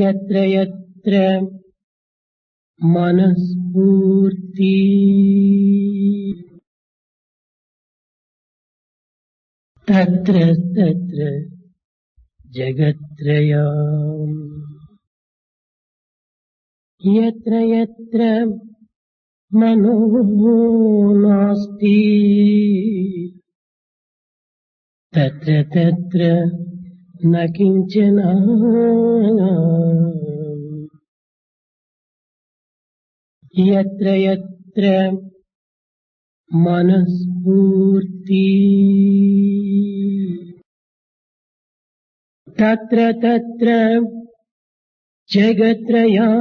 యత్ర యత్ర మనస్ఫూర్తి తత్ర తత్ర జగత్రయం. యత్ర యత్ర మనో నాస్తి తత్ర తత్ర న కించన. యత్ర యత్ర మనస్ఫూర్తి తత్ర తత్ర జగత్రయం.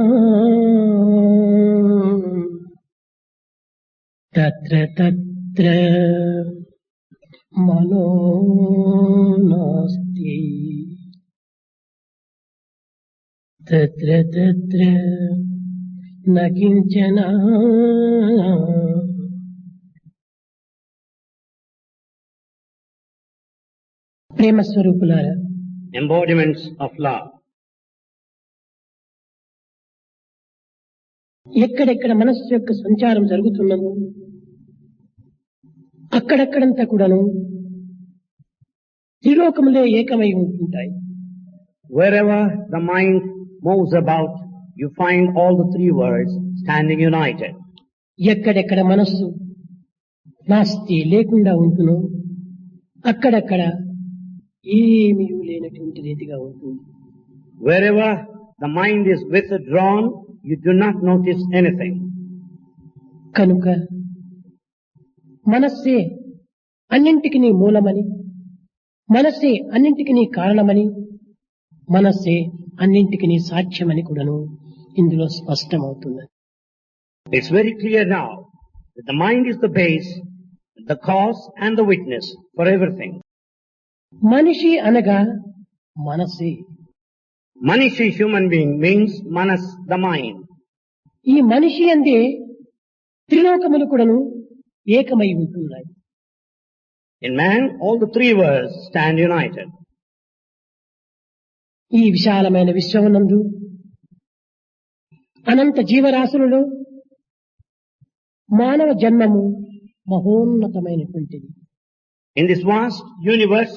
తత్ర తత్ర మనో నాస్తి తత్ర తత్ర న కించన. ప్రేమ స్వరూపులారా, embodiments of love. ఎక్కడెక్కడ మనస్సు యొక్క సంచారం జరుగుతున్నదో అక్కడక్కడంతా కూడాను త్రిలోకములే ఏకమై ఉంటుంటాయి. Wherever the mind moves about, you find all the three worlds standing united. ఎక్కడెక్కడ మనస్సు నాస్తి లేకుండా ఉంటునో అక్కడక్కడ ఏమీ లేనటువంటి రీతిగా ఉంటుంది. Wherever the mind is withdrawn, you do not notice anything. కనుక మనస్సే అన్నింటికి మూలమని, మనస్సే అన్నింటికి కారణమని, మనస్సే అన్నింటికి సాక్ష్యమని కూడాను ఇందులో స్పష్టమవుతున్నది. It's very clear now that the mind is the base, the cause and the witness for everything. మనిషి అనగా మనసే. Manishi, human being, means manas, the mind. ఈ మనిషి అందే త్రిలోకములు కూడాను ఏకమై ఉంటున్నాయి. In man, all the three worlds stand united. ఈ విశాలమైన విశ్వమునందు అనంత జీవరాశులలో మానవ జన్మము మహోన్నతమైనటువంటిది. In this vast universe,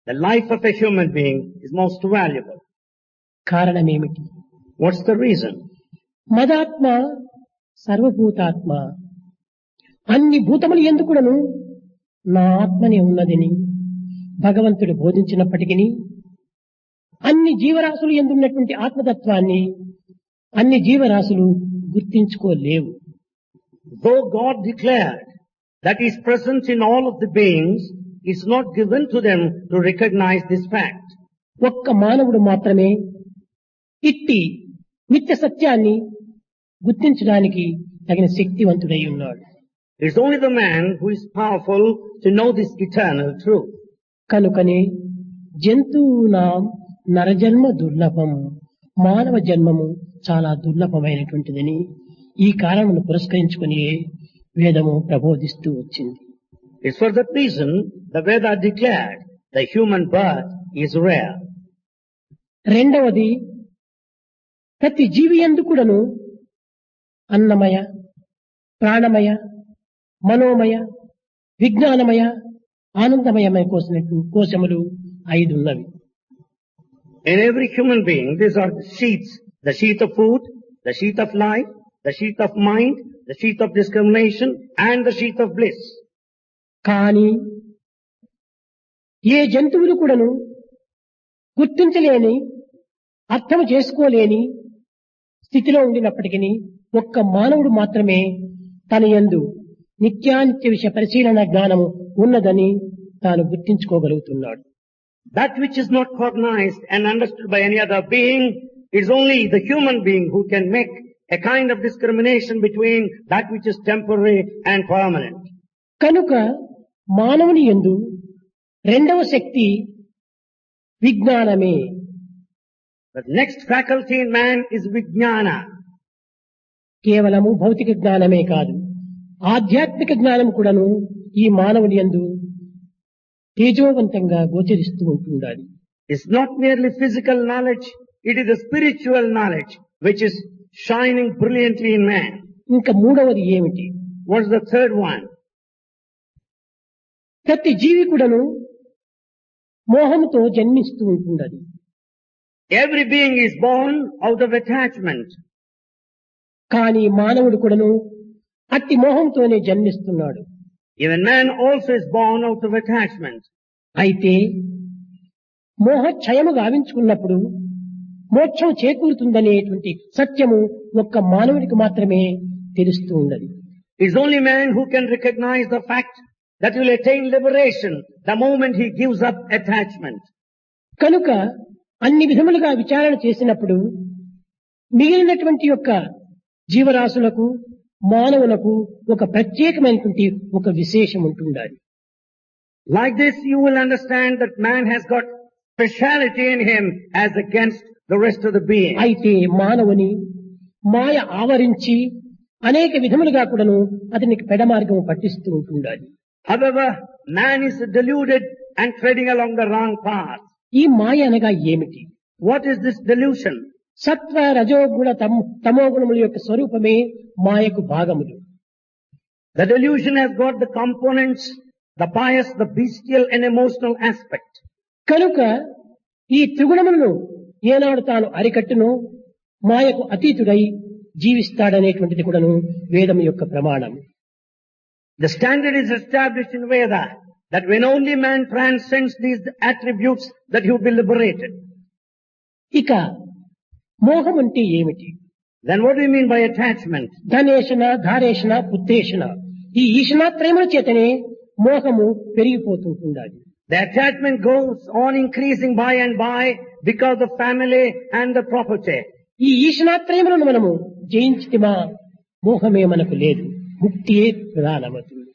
the life of a human being is most valuable. కారణమేమిటి? What's the reason? మదాత్మ సర్వభూతాత్మ. అన్ని భూతములు ఎందుకుడను నా ఆత్మనే ఉన్నదని భగవంతుడు బోధించినప్పటికీ అన్ని జీవరాశులు ఎందున్నటువంటి ఆత్మతత్వాన్ని అన్ని జీవరాశులు గుర్తించుకోలేవు. Though God declared that He is present in all of the beings, it's not given to them to recognize this fact. ఒక్క మానవుడు మాత్రమే ఇట్టి నిత్య సత్యాన్ని గుర్తించడానికి తగిన శక్తివంతుడై ఉన్నాడు. It's only the man who is powerful to know this eternal truth. కనుకనే జంతువునాం నరజన్మ దుర్లభం, మానవ జన్మము చాలా దుర్లభమైనటువంటిదని ఈ కారణమును పురస్కరించుకుని వేదము ప్రబోధిస్తూ వచ్చింది. It's for that reason the Veda declared the human birth is rare. రెండవది, ప్రతి జీవి యందు కూడాను అన్నమయ, ప్రాణమయ, మనోమయ, విజ్ఞానమయ, ఆనందమయమయ కోశములు 5 ఉన్నవి. In every human being, these are the sheaths: the sheath of food, the sheath of life, the sheath of mind, the sheath of discrimination, and the sheath of bliss. కానీ ఏ జంతువులు కూడాను గుర్తించలేని, అర్థం చేసుకోలేని స్థితిలో ఉండినప్పటికీ ఒక్క మానవుడు మాత్రమే తన యందు నిత్యానిత్య విషయ పరిశీలన జ్ఞానము ఉన్నదని తాను గుర్తించుకోగలుగుతున్నాడు. That which is not cognized and understood by any other being, it's only the human being who can make a kind of discrimination between that which is temporary and permanent. కనుక మానవుని యందు రెండవ శక్తి విజ్ఞానమే. The next faculty in man is vijnana. కేవలము భౌతిక జ్ఞానమే కాదు, ఆధ్యాత్మిక జ్ఞానం కూడాను ఈ మానవుని యందు తేజోవంతంగా గోచరిస్తూ ఉంటుండాలి. It's not merely physical knowledge, it is the spiritual knowledge which is shining brilliantly in man. ఇంకా మూడవది ఏమిటి? What's the third one? ప్రతి జీవి కూడాను మోహంతో జన్మిస్తూ ఉంటుండాలి. Every being is born out of attachment. కానీ మానవుడు కూడాను అట్టి మోహంతోనే జన్మిస్తున్నాడు. Even man also is born out of attachment. అయితే మోహక్షయము గావించుకున్నప్పుడు మోక్షం చేకూరుతుందనేటువంటి సత్యము ఒక్క మానవుడికి మాత్రమే తెలుస్తూ ఉన్నది. It's only man who can recognize the fact that he will attain liberation the moment he gives up attachment. కనుక అన్ని విధములుగా విచారణ చేసినప్పుడు మిగిలినటువంటి యొక్క జీవరాశులకు మానవులకు ఒక ప్రత్యేకమైనటువంటి ఒక విశేషం ఉంటుండాలి. Like this you will understand that man has got speciality in him as against the rest of the beings. అయితే మానవుని మాయ ఆవరించి అనేక విధములుగా కూడాను అతనికి పెడమార్గం పట్టిస్తూ ఉంటుండాలి. However, man is deluded and treading along the wrong path. ఈ మాయ అనగా ఏమిటి? What is this delusion? సత్వ రజోగుణ తమో గుణముల యొక్క స్వరూపమే మాయకు భాగములు. The delusion has got the components, the pious, the bestial and emotional aspect. కనుక ఈ త్రిగుణములను ఏనాడు తాను అరికట్టును మాయకు అతీతుడై జీవిస్తాడనేటువంటిది కూడాను వేదం యొక్క ప్రమాణం. The standard is established in Veda that when only man transcends these attributes that he will be liberated. ఇక మోహం అంటే ఏమిటి? Then what do you mean by attachment? ధనేషణ ధారేషణ పుత్రేషణ ఈ ఈషణాత్రయముల చేతనే మోహము పెరిగిపోతుంటుండాలి. The attachment goes on increasing by and by because of family and the property. ఈ ఈషణాత్రయములను మనము జయించితిమా మోహమే మనకు లేదు, ముక్తియే ప్రధానమవుతుంది.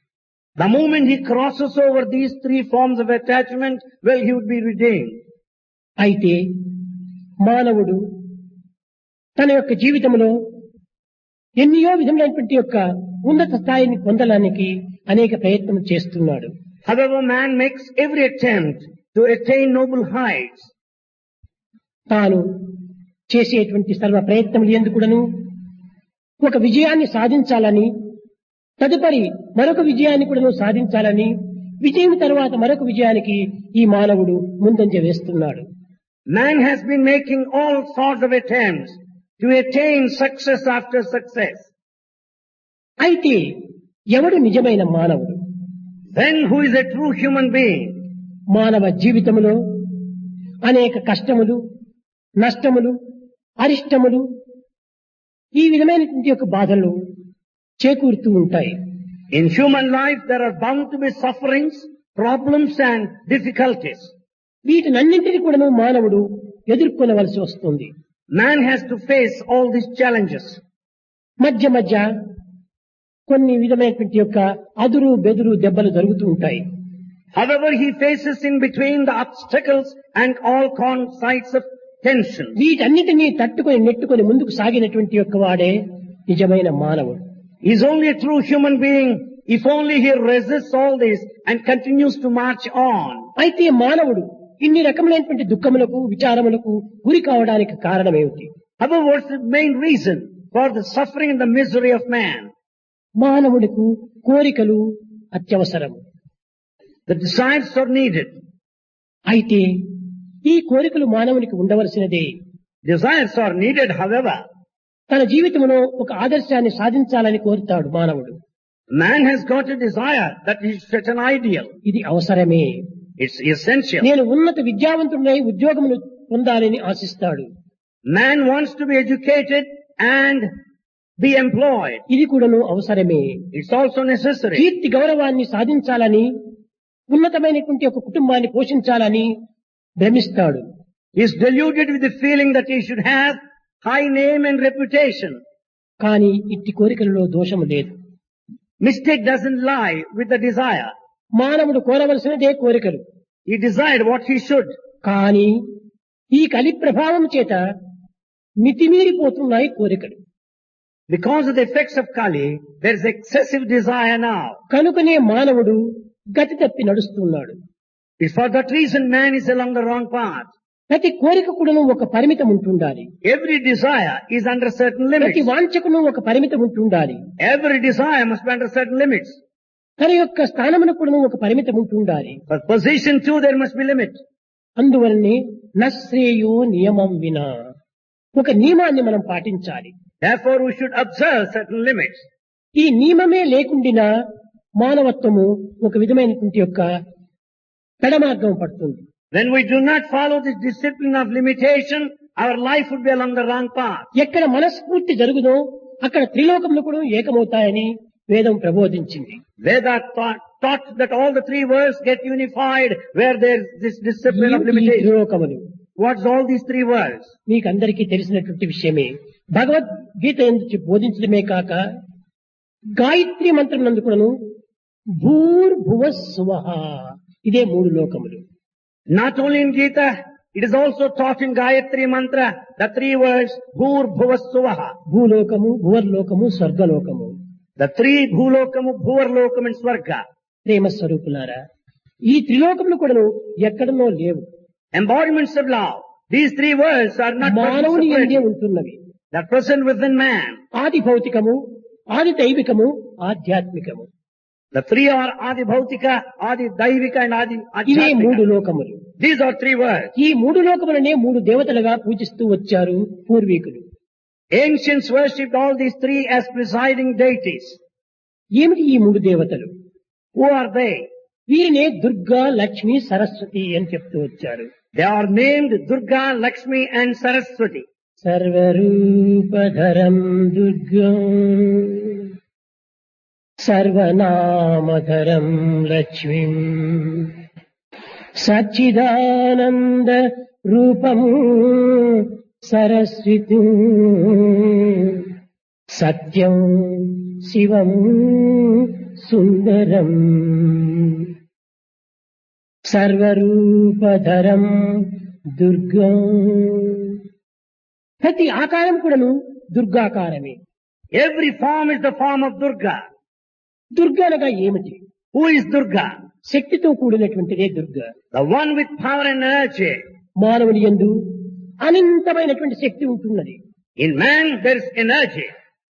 The moment he crosses over these three forms of attachment, well, he would be redeemed. అయితే మానవుడు తన యొక్క జీవితంలో ఎన్నో విధములైనటువంటి యొక్క ఉన్నత స్థాయిని పొందడానికి అనేక ప్రయత్నం చేస్తున్నాడు. However, man makes every attempt to attain noble heights. తాను చేసేటువంటి సర్వ ప్రయత్నములు ఎందుకుడను ఒక విజయాన్ని సాధించాలని, తదుపరి మరొక విజయాన్ని కూడా సాధించాలని, విజయం తర్వాత మరొక విజయానికి ఈ మానవుడు ముందంజ వేస్తున్నాడు. Man has been making all sorts of attempts to attain success after success. అయితే ఎవడు నిజమైన మానవుడు? Then who is a true human being? మానవ జీవితములో అనేక కష్టములు, నష్టములు, అరిష్టములు, ఈ విధమైనటువంటి యొక్క బాధలు చేకూరుతూ ఉంటాయి. In human life there are bound to be sufferings, problems and difficulties. వీటినన్నింటినీ కూడా మానవుడు ఎదుర్కొనవలసి వస్తుంది. Man has to face all these challenges. మధ్య మధ్య కొన్ని విధమైనటువంటి యొక్క అదురు బెదురు దెబ్బలు జరుగుతూ ఉంటాయి. However, he faces in between the obstacles and all sides of tension. వీటన్నిటినీ తట్టుకొని నెట్టుకొని ముందుకు సాగినటువంటి యొక్క వాడే నిజమైన మానవుడు. He is only a true human being if only he resists all this and continues to march on. అయితే మానవుడు ఇన్ని రకములైనటువంటి దుఃఖములకు విచారములకు గురి కావడానికి కారణమేమిటి? However, what's the main reason for the suffering and the misery of man? మానవుడికి కోరికలు అత్యవసరము. The desires are needed. అయితే ఈ కోరికలు మానవునికి ఉండవలసినదే. Desires are needed, however. తన జీవితంలో ఒక ఆదర్శాన్ని సాధించాలని కోరుతాడు మానవుడు. Man has got a desire that he should set an ideal. ఇది అవసరమే. It's essential. నేను ఉన్నత విద్యావంతుడై ఉద్యోగమును పొందాలని ఆశిస్తాడు. Man wants to be educated and be employed. ఇది కూడాను అవసరమే. It's also necessary. కీర్తి గౌరవాన్ని సాధించాలని, ఉన్నతమైనటువంటి ఒక కుటుంబాన్ని పోషించాలని భ్రమిస్తాడు. He is deluded with the feeling that he should have high name and reputation. కానీ ఇట్టి కోరికలలో దోషము లేదు. Mistake doesn't lie with the desire. మానవుడు కోరవలసినదే కోరికలు. He desired what he should. కానీ ఈ కలి ప్రభావం చేత మితిమీరిపోతున్నాయి కోరికలు. Because of the effects of Kali, there is excessive desire now. కనుకనే మానవుడు గతి తప్పి నడుస్తున్నాడు. It's for that reason man is along the wrong path. ప్రతి కోరిక కూడాను ఒక పరిమితం ఉంటుండాలి. Every desire is under certain ప్రతి limits. వాంఛకును ఒక పరిమితం ఉంటుండాలి. Every desire must be under certain limits. తన యొక్క స్థానమును కూడాను ఒక పరిమితం ఉంటుండాలి. For position too, there must be limit. అందువలనే నశ్రేయో నియమం వినా, ఒక నియమాన్ని మనం పాటించాలి. Therefore, we should observe certain limits. ఈ నియమమే లేకుండినా మానవత్వము ఒక విధమైనటువంటి యొక్క పెడమార్గం పడుతుంది. When we do not follow this discipline of limitation, our life would be along the wrong path. ఎక్కడ మనస్ఫూర్తి జరుగుదో అక్కడ త్రిలోకములు కూడా ఏకమవుతాయని వేదం ప్రబోధించింది. Veda taught that all the three worlds get unified where there is this discipline of ఈ limitation. త్రిలోకములు What's all these three worlds? మీకందరికీ తెలిసినటువంటి విషయమే. భగవద్గీత ఎందుకు బోధించడమే కాక గాయత్రి మంత్రం నందు కూడాను భూర్భువ స్వః, ఇదే మూడు లోకములు. Not only in Gita, it is also taught in Gayatri Mantra, the three words, Bhur Bhuva Suvaha. భూలోకము, భువర్లోకము, స్వర్గలోకము. The three Bhulokamu, Bhuvarlokamu and Swarga. ప్రేమ స్వరూపులారా, ఈ త్రిలోకములు కూడాను ఎక్కడనో లేవు. Embodiments of love. These three words are not మానవుని present ఎందే separately. ఉంటున్నవి. They are present within man. ఆది భౌతికము, ఆది దైవికము, ఆధ్యాత్మికము. The three are Adi Bhautika, Adi Daivika and Adi ఇవే మూడు Adhyatmika. లోకములు. These are three words. ఈ మూడు లోకములనే మూడు దేవతలుగా పూజిస్తూ వచ్చారు పూర్వీకులు. Ancients worshipped all these three as presiding deities. ఏమిటి ఈ మూడు దేవతలు? Who are they? వీరినే Durga, Lakshmi, Saraswati అని చెప్తూ వచ్చారు. They are named Durga, Lakshmi and Saraswati. సర్వరూపధరం దుర్గం, సర్వనామధరం లక్ష్మీం, సచ్చిదానంద రూపం సరస్వతి, సత్యం శివం సుందరం, సర్వరూపధరం దుర్గం. ప్రతి ఆకారం కూడాను దుర్గాకారమే. Every form is the form of Durga. Durga అనగా ఏమిటి? Who is Durga? శక్తితో కూడినటువంటిదే Durga. The one with power and energy. మానవుని యందు అనంతమైనటువంటి శక్తి ఉంటున్నది. In man there is energy.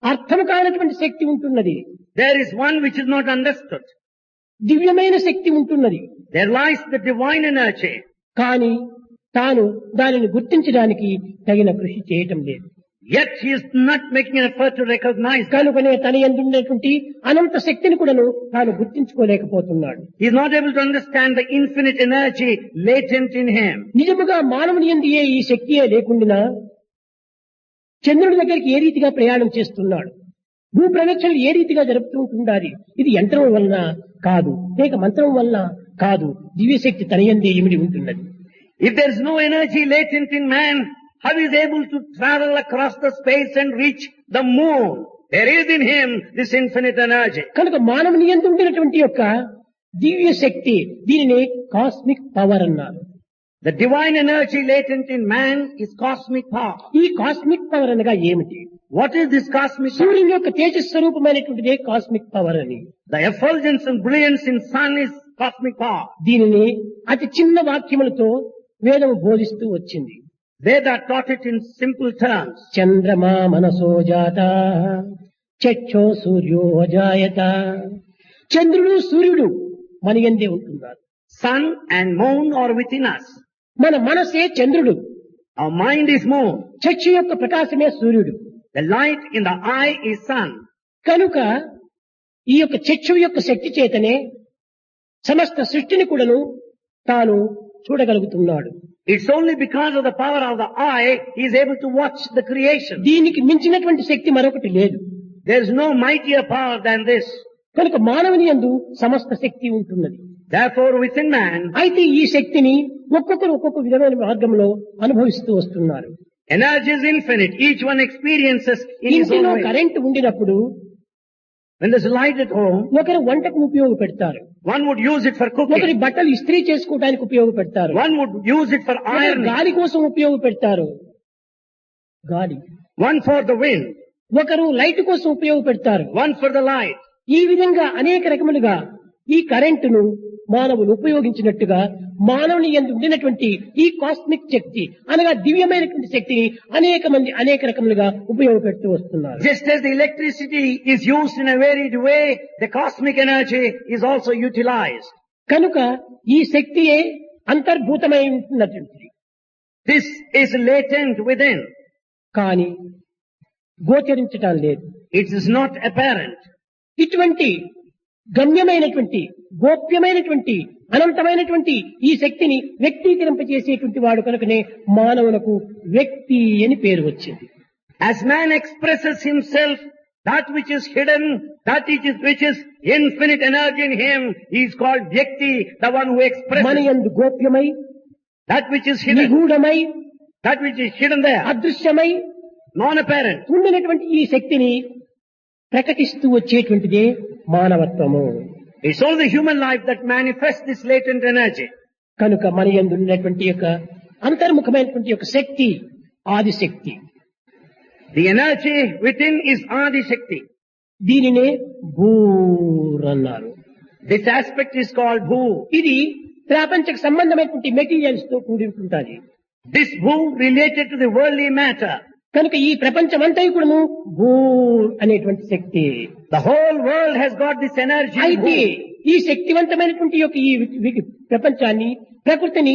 అర్థము కానటువంటి శక్తి ఉంటున్నది. There is one which is not understood. దివ్యమైన శక్తి ఉంటున్నది. There lies the divine energy. కానీ తాను దానిని గుర్తించడానికి తగిన కృషి చేయటం లేదు. Yet he is not making an effort to recognize that. కనుకనే తన యందు ఉన్నటువంటి అనంత శక్తిని కూడాను తాను గుర్తించుకోలేకపోతున్నాడు. He is not able to understand the infinite energy latent in him. నిజముగా మానవుని యందు ఈ శక్తియే లేకుండా చంద్రుడి దగ్గరికి ఏ రీతిగా ప్రయాణం చేస్తున్నాడు, భూ ప్రదక్షిణలు ఏ రీతిగా జరుపుతూ ఉండాలి, ఇది యంత్రం వలన కాదు, లేక మంత్రం వలన కాదు, దివ్యశక్తి తన యందే ఇమిడి ఉంటున్నది. If there is no energy latent in man, how is he able to travel across the space and reach the moon? There is in him this infinite energy. కనుక మానవుని యందు ఉండినటువంటి యొక్క దివ్య శక్తి, దీనిని కాస్మిక్ పవర్ అన్నారు. The divine energy latent in man is cosmic power. ఈ cosmic power అనగా ఏమిటి? What is this cosmic power? సూర్యుని యొక్క తేజస్వరూపమైనటువంటిదే కాస్మిక్ పవర్ అని. The effulgence and brilliance in sun is cosmic power. దీనిని అతి చిన్న వాక్యములతో వేదము బోధిస్తూ వచ్చింది. Veda taught it in simple terms. చంద్రమా మనసో జాత, చక్షో సూర్యో అజాయత. చంద్రుడు సూర్యుడు మన యందే ఉంటున్నారు. Sun and moon are within us. మన మనసే చంద్రుడు, Our mind is moon. Chakshu యొక్క ప్రకాశమే సూర్యుడు. The light in the eye is sun. కనుక ఈ యొక్క చక్షు యొక్క శక్తి చేతనే సమస్త సృష్టిని కూడాను తాను చూడగలుగుతున్నాడు. It's only because of the power of the eye he is able to watch the creation. దీనికి మించినటువంటి శక్తి మరొకటి లేదు. There is no mightier power than this. కనుక మానవుని యందు సమస్త శక్తి ఉంటున్నది. Therefore within man, అయితే ఈ శక్తిని ఒక్కొక్కరు ఒక్కొక్క విధమైన మార్గంలో అనుభవిస్తూ వస్తున్నారు. energy is infinite. Each one experiences in his own ఇంటిలో way. కరెంట్ ఉండినప్పుడు When there's light at home, ఒకరు వంటకు ఉపయోగపెడతారు, one would use it for ఒకరి cooking. బట్టలు ఇస్త్రీ చేసుకోవడానికి ఉపయోగపెడతారు, One would use it for ఒకరు ironing. గాలి కోసం ఉపయోగపెడతారు, గాలి. One for the wind. ఒకరు లైట్ కోసం ఉపయోగపెడతారు. one for the light. ఈ విధంగా అనేక రకములుగా ఈ కరెంటును మానవులు ఉపయోగించినట్టుగా మానవుని యందు ఉండినటువంటి ఈ కాస్మిక్ శక్తి అనగా దివ్యమైనటువంటి శక్తిని అనేక మంది అనేక రకములుగా ఉపయోగపెడుతూ వస్తున్నారు. Just as the electricity is used in a varied way, the cosmic energy is also utilized. కనుక ఈ శక్తియే అంతర్భూతమై ఉంటున్నటువంటిది. This is latent within. కానీ గోచరించటం లేదు. It is not apparent. ఇటువంటి గమ్యమైనటువంటి గోప్యమైనటువంటి అనంతమైనటువంటి ఈ శక్తిని వ్యక్తీకరింపజేసేటువంటి వాడు కనుకనే మానవులకు వ్యక్తి అని పేరు వచ్చింది. As man expresses himself, that which is hidden, which is infinite energy in him, he is called Vyakti, the one who మన expresses. యందు గోప్యమై That which is hidden, నిగూఢమై that which is hidden there, అదృశ్యమై non-apparent. ఉండినటువంటి ఈ శక్తిని ప్రకటిస్తూ వచ్చేటువంటిదే మానవత్వము. It's only the human life that manifests this latent energy. కనుక మన యందు ఉన్నటువంటి యొక్క అంతర్ముఖమైనటువంటి యొక్క శక్తి Adishakti. The energy within is Adi Shakti. దీనినే భూర్ అన్నారు. This aspect is called Bhu. ఇది ప్రాపంచక సంబంధమైనటువంటి మెటీరియల్స్ తో కూడి ఉంటుంది. This Bhu related to the worldly matter. కనుక ఈ ప్రపంచమంతా కూడాను భూర్ అనేటువంటి శక్తి. The whole world has got this energy. అయితే ఈ శక్తివంతమైనటువంటి యొక్క ఈ ప్రపంచాన్ని ప్రకృతిని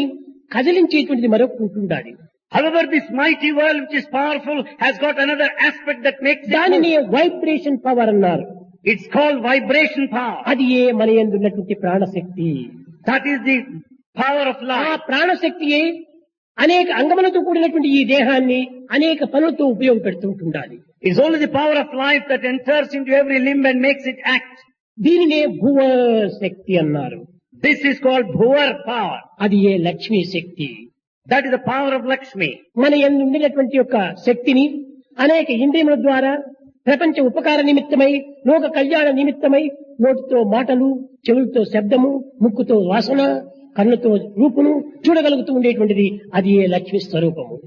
కదిలించేటువంటిది మరొకటి ఉంటుండాలి. However, this mighty world which is powerful has got another aspect that makes it దానిని move. వైబ్రేషన్ పవర్ అన్నారు. It's called vibration power. అది ఏ మన యందు ఉన్నటువంటి ప్రాణశక్తి. That is the power of ఆ life. ప్రాణశక్తియే అనేక అంగములతో కూడినటువంటి ఈ దేహాన్ని అనేక పనులతో ఉపయోగపెడుతూ ఉంటుండాలి. It's only the power of life that enters into every limb and makes it act. దీనినే భువ శక్తి అన్నారు. This is called Bhuvar power. అది ఏ లక్ష్మీ శక్తి. That is the power of Lakshmi. మన యందు ఉండినటువంటి యొక్క శక్తిని అనేక ఇంద్రియముల ద్వారా ప్రపంచ ఉపకార నిమిత్తమై లోక కళ్యాణ నిమిత్తమై నోటితో మాటలు, చెవులతో శబ్దము, ముక్కుతో వాసన, కన్నుతో రూపును చూడగలుగుతూ ఉండేటువంటిది అది ఏ లక్ష్మీ స్వరూపము.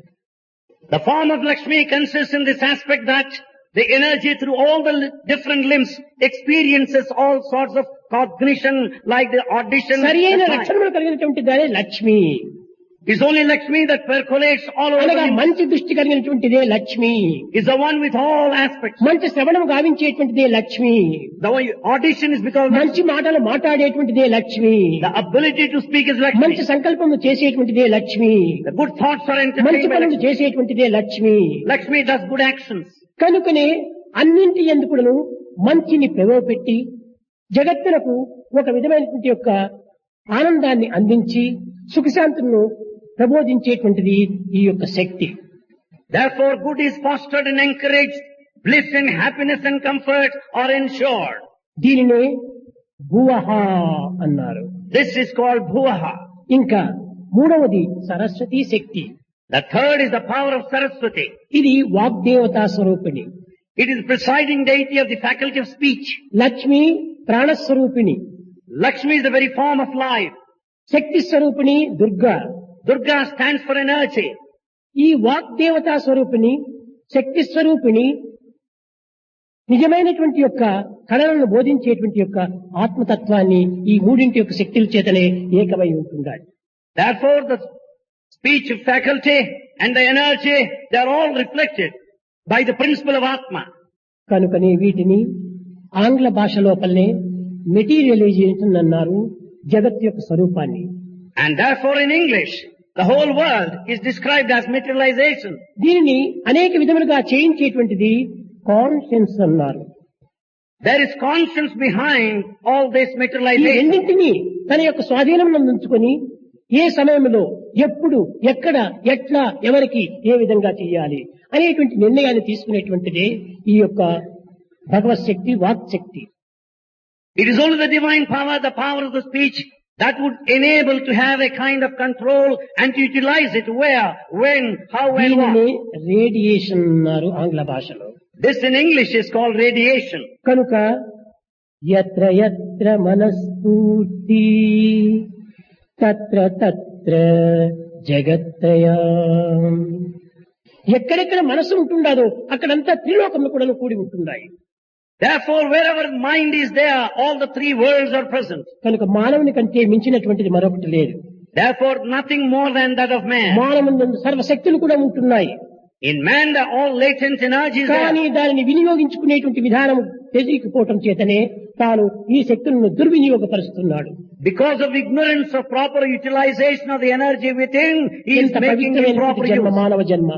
The form of Lakshmi consists in this aspect that the energy through all the different limbs experiences all sorts of cognition like the audition. సరి అయిన the sight. లక్షణములు కలిగినటువంటి దానే Lakshmi. It's only Lakshmi that percolates all over the అనగా limbs. మంచి దృష్టి కలిగినటువంటిదే Lakshmi. Is the one with all aspects. మంచి శ్రవణం గావించేటువంటిదే Lakshmi. The one audition is because of మంచి మాటలు మాట్లాడేటువంటిదే Lakshmi. the ability to speak is Lakshmi. మంచి సంకల్పము చేసేటువంటిదే Lakshmi. The good thoughts are మంచి entertained by పనులు Lakshmi. చేసేటువంటిదే Lakshmi. Lakshmi does good actions. కనుకనే అన్నింటి ఎందుకును మంచిని ప్రవేశపెట్టి జగత్తులకు ఒక విధమైనటువంటి యొక్క ఆనందాన్ని అందించి సుఖశాంతులను ప్రబోధించేటువంటిది ఈ యొక్క శక్తి. Therefore, good is fostered and encouraged. Bliss and happiness and comfort are ensured. దీనినే భువః అన్నారు. This is called Bhuvaha. ఇంకా మూడవది సరస్వతీ శక్తి. The third is the power of Saraswati. ఇది వాగ్దేవతా స్వరూపిణి. It is presiding deity of the faculty of speech. Lakshmi ప్రాణస్వరూపిణి. Lakshmi is the very form of life. శక్తి స్వరూపిణి Durga. Durga stands for energy. ఈ వాగ్దేవతా స్వరూపిణి, శక్తి స్వరూపిణి నిజమైనటువంటి యొక్క కళలను బోధించేటువంటి యొక్క ఆత్మతత్వాన్ని ఈ మూడింటి యొక్క శక్తుల చేతనే ఏకమై ఉంటుండాలి. Therefore, the speech faculty and the energy, they are all reflected by the principle of Atma. కనుకనే వీటిని ఆంగ్ల భాష లోపలనే మెటీరియలైజేషన్ అన్నారు, జగత్ యొక్క స్వరూపాన్ని. And therefore in English, the whole world is described as materialization. దీనిని అనేక విధములుగా చేయించేటువంటిది కాన్షియన్స్ అన్నారు. There is conscience behind all this ఈ materialization. రెండింటినీ తన యొక్క స్వాధీనం ఉంచుకొని ఏ సమయంలో ఎప్పుడు ఎక్కడ ఎట్లా ఎవరికి ఏ విధంగా చేయాలి అనేటువంటి నిర్ణయాన్ని తీసుకునేటువంటిదే ఈ యొక్క భగవత్ శక్తి, వాక్ శక్తి. It is only the divine power, the power of the speech, that would enable to have a kind of control and to utilize it where, when, how and దీనిని what. రేడియేషన్ అన్నారు ఆంగ్ల భాషలో. This in English is called radiation. కనుక యత్ర యత్ర మనస్ఫూర్తి తత్ర తత్ర జగత్రయం. ఎక్కడెక్కడ మనసు ఉంటుండదో అక్కడంతా త్రిలోకములు కూడా కూడి ఉంటున్నాయి. Therefore, wherever mind is there, all the three worlds are present. కనుక మానవుని కంటే మించినటువంటిది మరొకటి లేదు. Therefore, nothing more than that of man. మానవుని సర్వశక్తులు కూడా ఉంటున్నాయి. In man, all latent energies కానీ there. దానిని వినియోగించుకునేటువంటి విధానం తెలియకపోవటం చేతనే తాను ఈ శక్తులను దుర్వినియోగపరుస్తున్నాడు. Because of ignorance of proper utilization of the energy within, he is ఎంత making improper పవిత్రమైనటువంటి జన్మ use. మానవ జన్మ.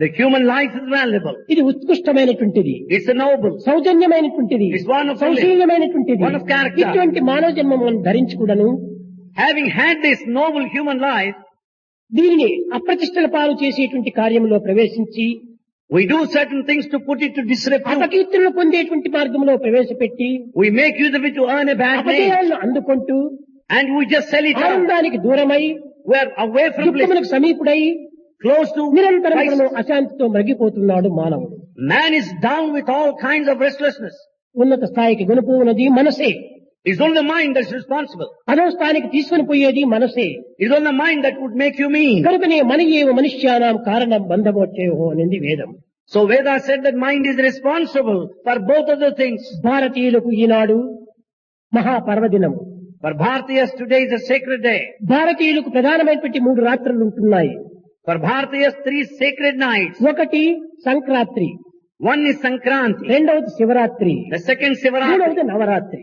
The human life is valuable. ఇది ఉత్కృష్టమైనటువంటిది, It's a noble. సౌజన్యమైనటువంటిది, It's one of సౌశీల్యమైనటువంటిది. one of character. ఇటువంటి మానవ జన్మ మనం ధరించుకుడను Having had this noble human life, దీనిని అప్రతిష్టల పాలు చేసేటువంటి కార్యంలో ప్రవేశించి we do certain things to put it to disrepute. అపకీర్తులను పొందేటువంటి మార్గంలో ప్రవేశపెట్టి We make use of it to earn a bad name. అపజయాలను అందుకుంటూ And we just sell it out. ఆనందానికి దూరమై We are away from bliss, దుఃఖములకు సమీపుడై close to నిరంతరములను vice. అశాంతితో మరిగిపోతున్నాడు మానవుడు. Man is down with all kinds of restlessness. ఉన్నత స్థాయికి కొనుపోవున్నది మనసే, It's only the mind that's responsible. అదో స్థాయికి తీసుకొని పోయేది మనసే. It's only the mind that would make you mean. కనుకనే మన ఏవ మనుష్యానాం కారణం బంధమోక్షేహో అనేది వేదం. So Veda said that mind is responsible for both of the things. భారతీయులకు ఈనాడు మహాపర్వదినము. For Bharatiyas, today is a sacred day. భారతీయులకు ప్రధానమైనటువంటి 3 రాత్రులు ఉంటున్నాయి. For Bharatiyas, 3 sacred nights. ఒకటి సంక్రాంతి, One is Sankranti. రెండవది శివరాత్రి, The second Sivaratri. మూడవది నవరాత్రి.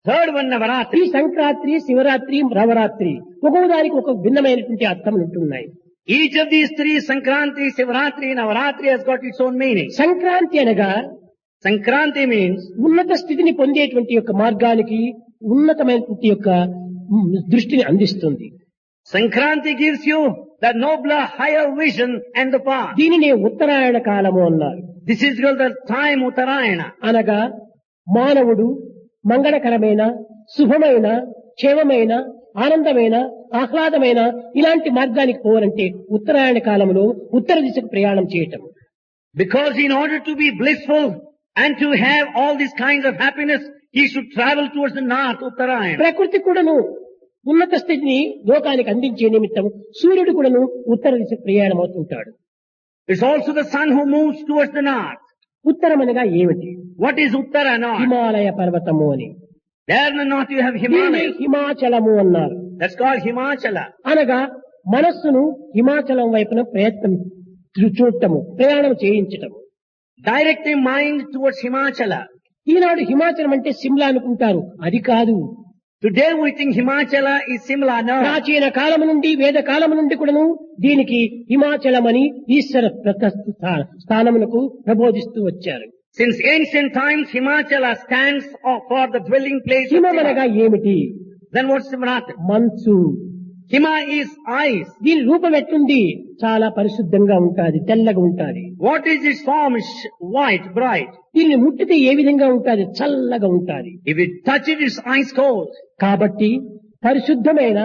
Third one ఈ Navaratri. Sankranti, Shivaratri, Navratri ఒక్కొక్క దానికి ఒక భిన్నమైనటువంటి అర్థములు ఉంటున్నాయి. Each of these 3, Sankranti, Sivaratri, Navaratri, has got its own meaning. Sankranti అనగా Sankranti means ఉన్నత స్థితిని పొందేటువంటి యొక్క మార్గానికి ఉన్నతమైనటువంటి యొక్క దృష్టిని అందిస్తుంది. Sankranti gives you the nobler, higher vision and the path. దీనినే ఉత్తరాయణ కాలము అన్నారు. This is called the time Uttarayana. అనగా మానవుడు మంగళకరమైన, శుభమైన, క్షేమమైన, ఆనందమైన, ఆహ్లాదమైన ఇలాంటి మార్గానికి పోవాలంటే ఉత్తరాయణ కాలంలో ఉత్తర దిశకు ప్రయాణం చేయటం. Because in order to be blissful and to have all these kinds of happiness, he should travel towards the north, Uttarayana. ప్రకృతి కూడాను ఉన్నత స్థితిని లోకానికి అందించే నిమిత్తం సూర్యుడు కూడాను ఉత్తర దిశకు ప్రయాణం అవుతుంటాడు. It's also the sun who moves towards the north. ఉత్తరం అనగా ఏమిటి? What is Uttara north? Himalaya పర్వతము అని. There in the north you have దీనిని Himalaya. హిమాచలము అన్నారు. That's called Himachala. అనగా మనస్సును హిమాచలం వైపున ప్రయత్నం చూడటము, ప్రయాణం చేయించటము. Directing mind towards Himachala. ఈనాడు హిమాచలం అంటే సిమ్లా అనుకుంటారు, అది కాదు. Today we think Himachala is Simla. No. ప్రాచీన కాలము నుండి, వేద కాలము నుండి కూడాను దీనికి హిమాచలం అని ఈశ్వర స్థానములకు ప్రబోధిస్తూ వచ్చారు. Since ancient times, Himachala stands for the dwelling place of హిమం అనగా Shiva. ఏమిటి? Then what's Simrata? మంచు. Hima is ice. దీని రూపం ఎట్లుంది? చాలా పరిశుద్ధంగా ఉంటాది, తెల్లగా ఉంటాది. What is its form? It's white, bright. దీన్ని ముట్టితే ఏ విధంగా ఉంటాది? చల్లగా ఉంటాది. If you touch it, it's ice cold. కాబట్టి పరిశుద్ధమైన,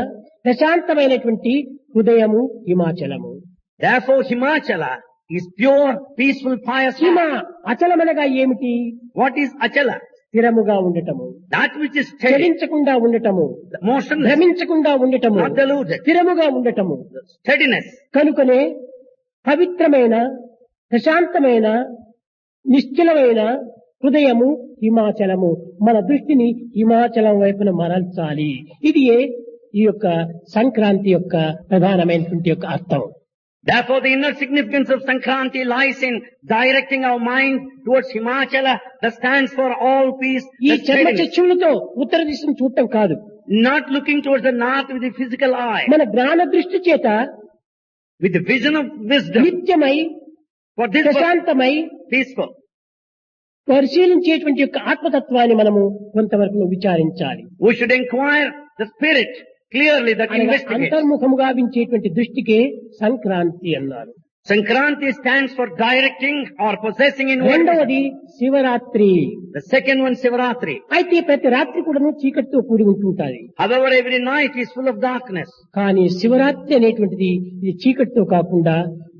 ప్రశాంతమైనటువంటి హృదయము హిమాచలము. Therefore, Himachala is pure, peaceful, pious. Hima heart. అచలమనగా ఏమిటి? What is Achala? స్థిరముగా ఉండటము, That which is steady, చలించకుండా ఉండటము, motionless, భ్రమించకుండా ఉండటము, not deluded, స్థిరముగా ఉండటము. steadiness. కనుకనే పవిత్రమైన, ప్రశాంతమైన, నిశ్చలమైన హృదయము హిమాచలము. మన దృష్టిని హిమాచలం వైపున మరల్చాలి. ఇది ఈ యొక్క సంక్రాంతి యొక్క ప్రధానమైనటువంటి యొక్క అర్థం. Therefore, the inner significance of Sankranti lies in directing our mind towards Himachala, that stands for all peace, ఈ that's చర్మ steadiness. చక్షులతో ఉత్తర దిశను చూడటం కాదు. Not looking towards the north with the physical eye, మన జ్ఞాన దృష్టి చేత with the vision of wisdom. నిత్యమై, For this purpose, ప్రశాంతమై peaceful. పరిశీలించేటువంటి యొక్క ఆత్మతత్వాన్ని మనము కొంతవరకు విచారించాలి. We should inquire the spirit clearly, that అనగా investigates. అంతర్ముఖముగా వించేటువంటి దృష్టికే సంక్రాంతి అన్నారు. Sankranti stands for directing or possessing in one. రెండవది Shivaratri. The second one, Sivaratri. అయితే ప్రతి రాత్రి కూడాను చీకటితో కూడి ఉంటుంటాది. However, every night is full of darkness. కానీ శివరాత్రి అనేటువంటిది ఇది చీకటితో కాకుండా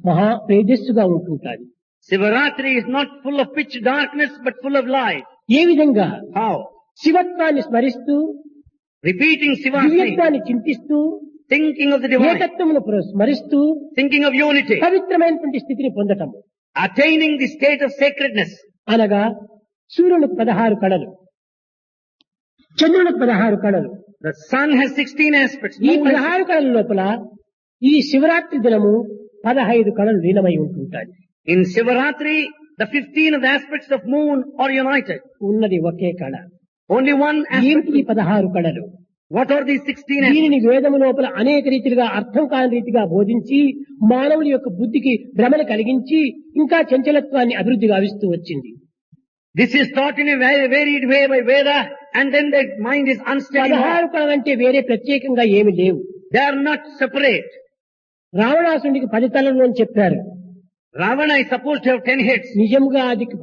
మహా తేజస్సుగా ఉంటుంటాది. Sivaratri is not full of pitch darkness, but full of light. ఏ విధంగా? How? శివత్వాన్ని స్మరిస్తూ, Repeating Shiva's name, దివ్యత్వాన్ని చింతిస్తూ, thinking of the divine, ఏకత్వమును స్మరిస్తూ thinking of unity, పవిత్రమైనటువంటి స్థితిని పొందటం. attaining the state of sacredness. అనగా సూర్యునికి 16 కళలు, చంద్రునికి 16 కళలు. The sun has 16 aspects. ఈ Moon has 16 కళల లోపల ఈ శివరాత్రి దినము 15 కళలు లీనమై ఉంటుంటాయి. In Shivaratri, the 15 of the aspects of moon are united. ఉన్నది ఒకే కళ. Only one ఏమిటి aspect. ఈ 16 కళలు? What are these 16 aspects? దీనిని వేదము లోపల అనేక రీతిగా అర్థం కాని రీతిగా బోధించి మానవుడి యొక్క బుద్ధికి భ్రమణ కలిగించి ఇంకా చంచలత్వాన్ని అభివృద్ధి గావిస్తూ వచ్చింది. This is taught in a very varied way by Veda, and then the mind is unsteady. 16 కళలంటే వేరే ప్రత్యేకంగా ఏమి లేవు. They are not separate. రావణాసుడికి 10 తలలు అని చెప్పారు. Ravana is supposed to have 10 heads. నిజంగా అతనికి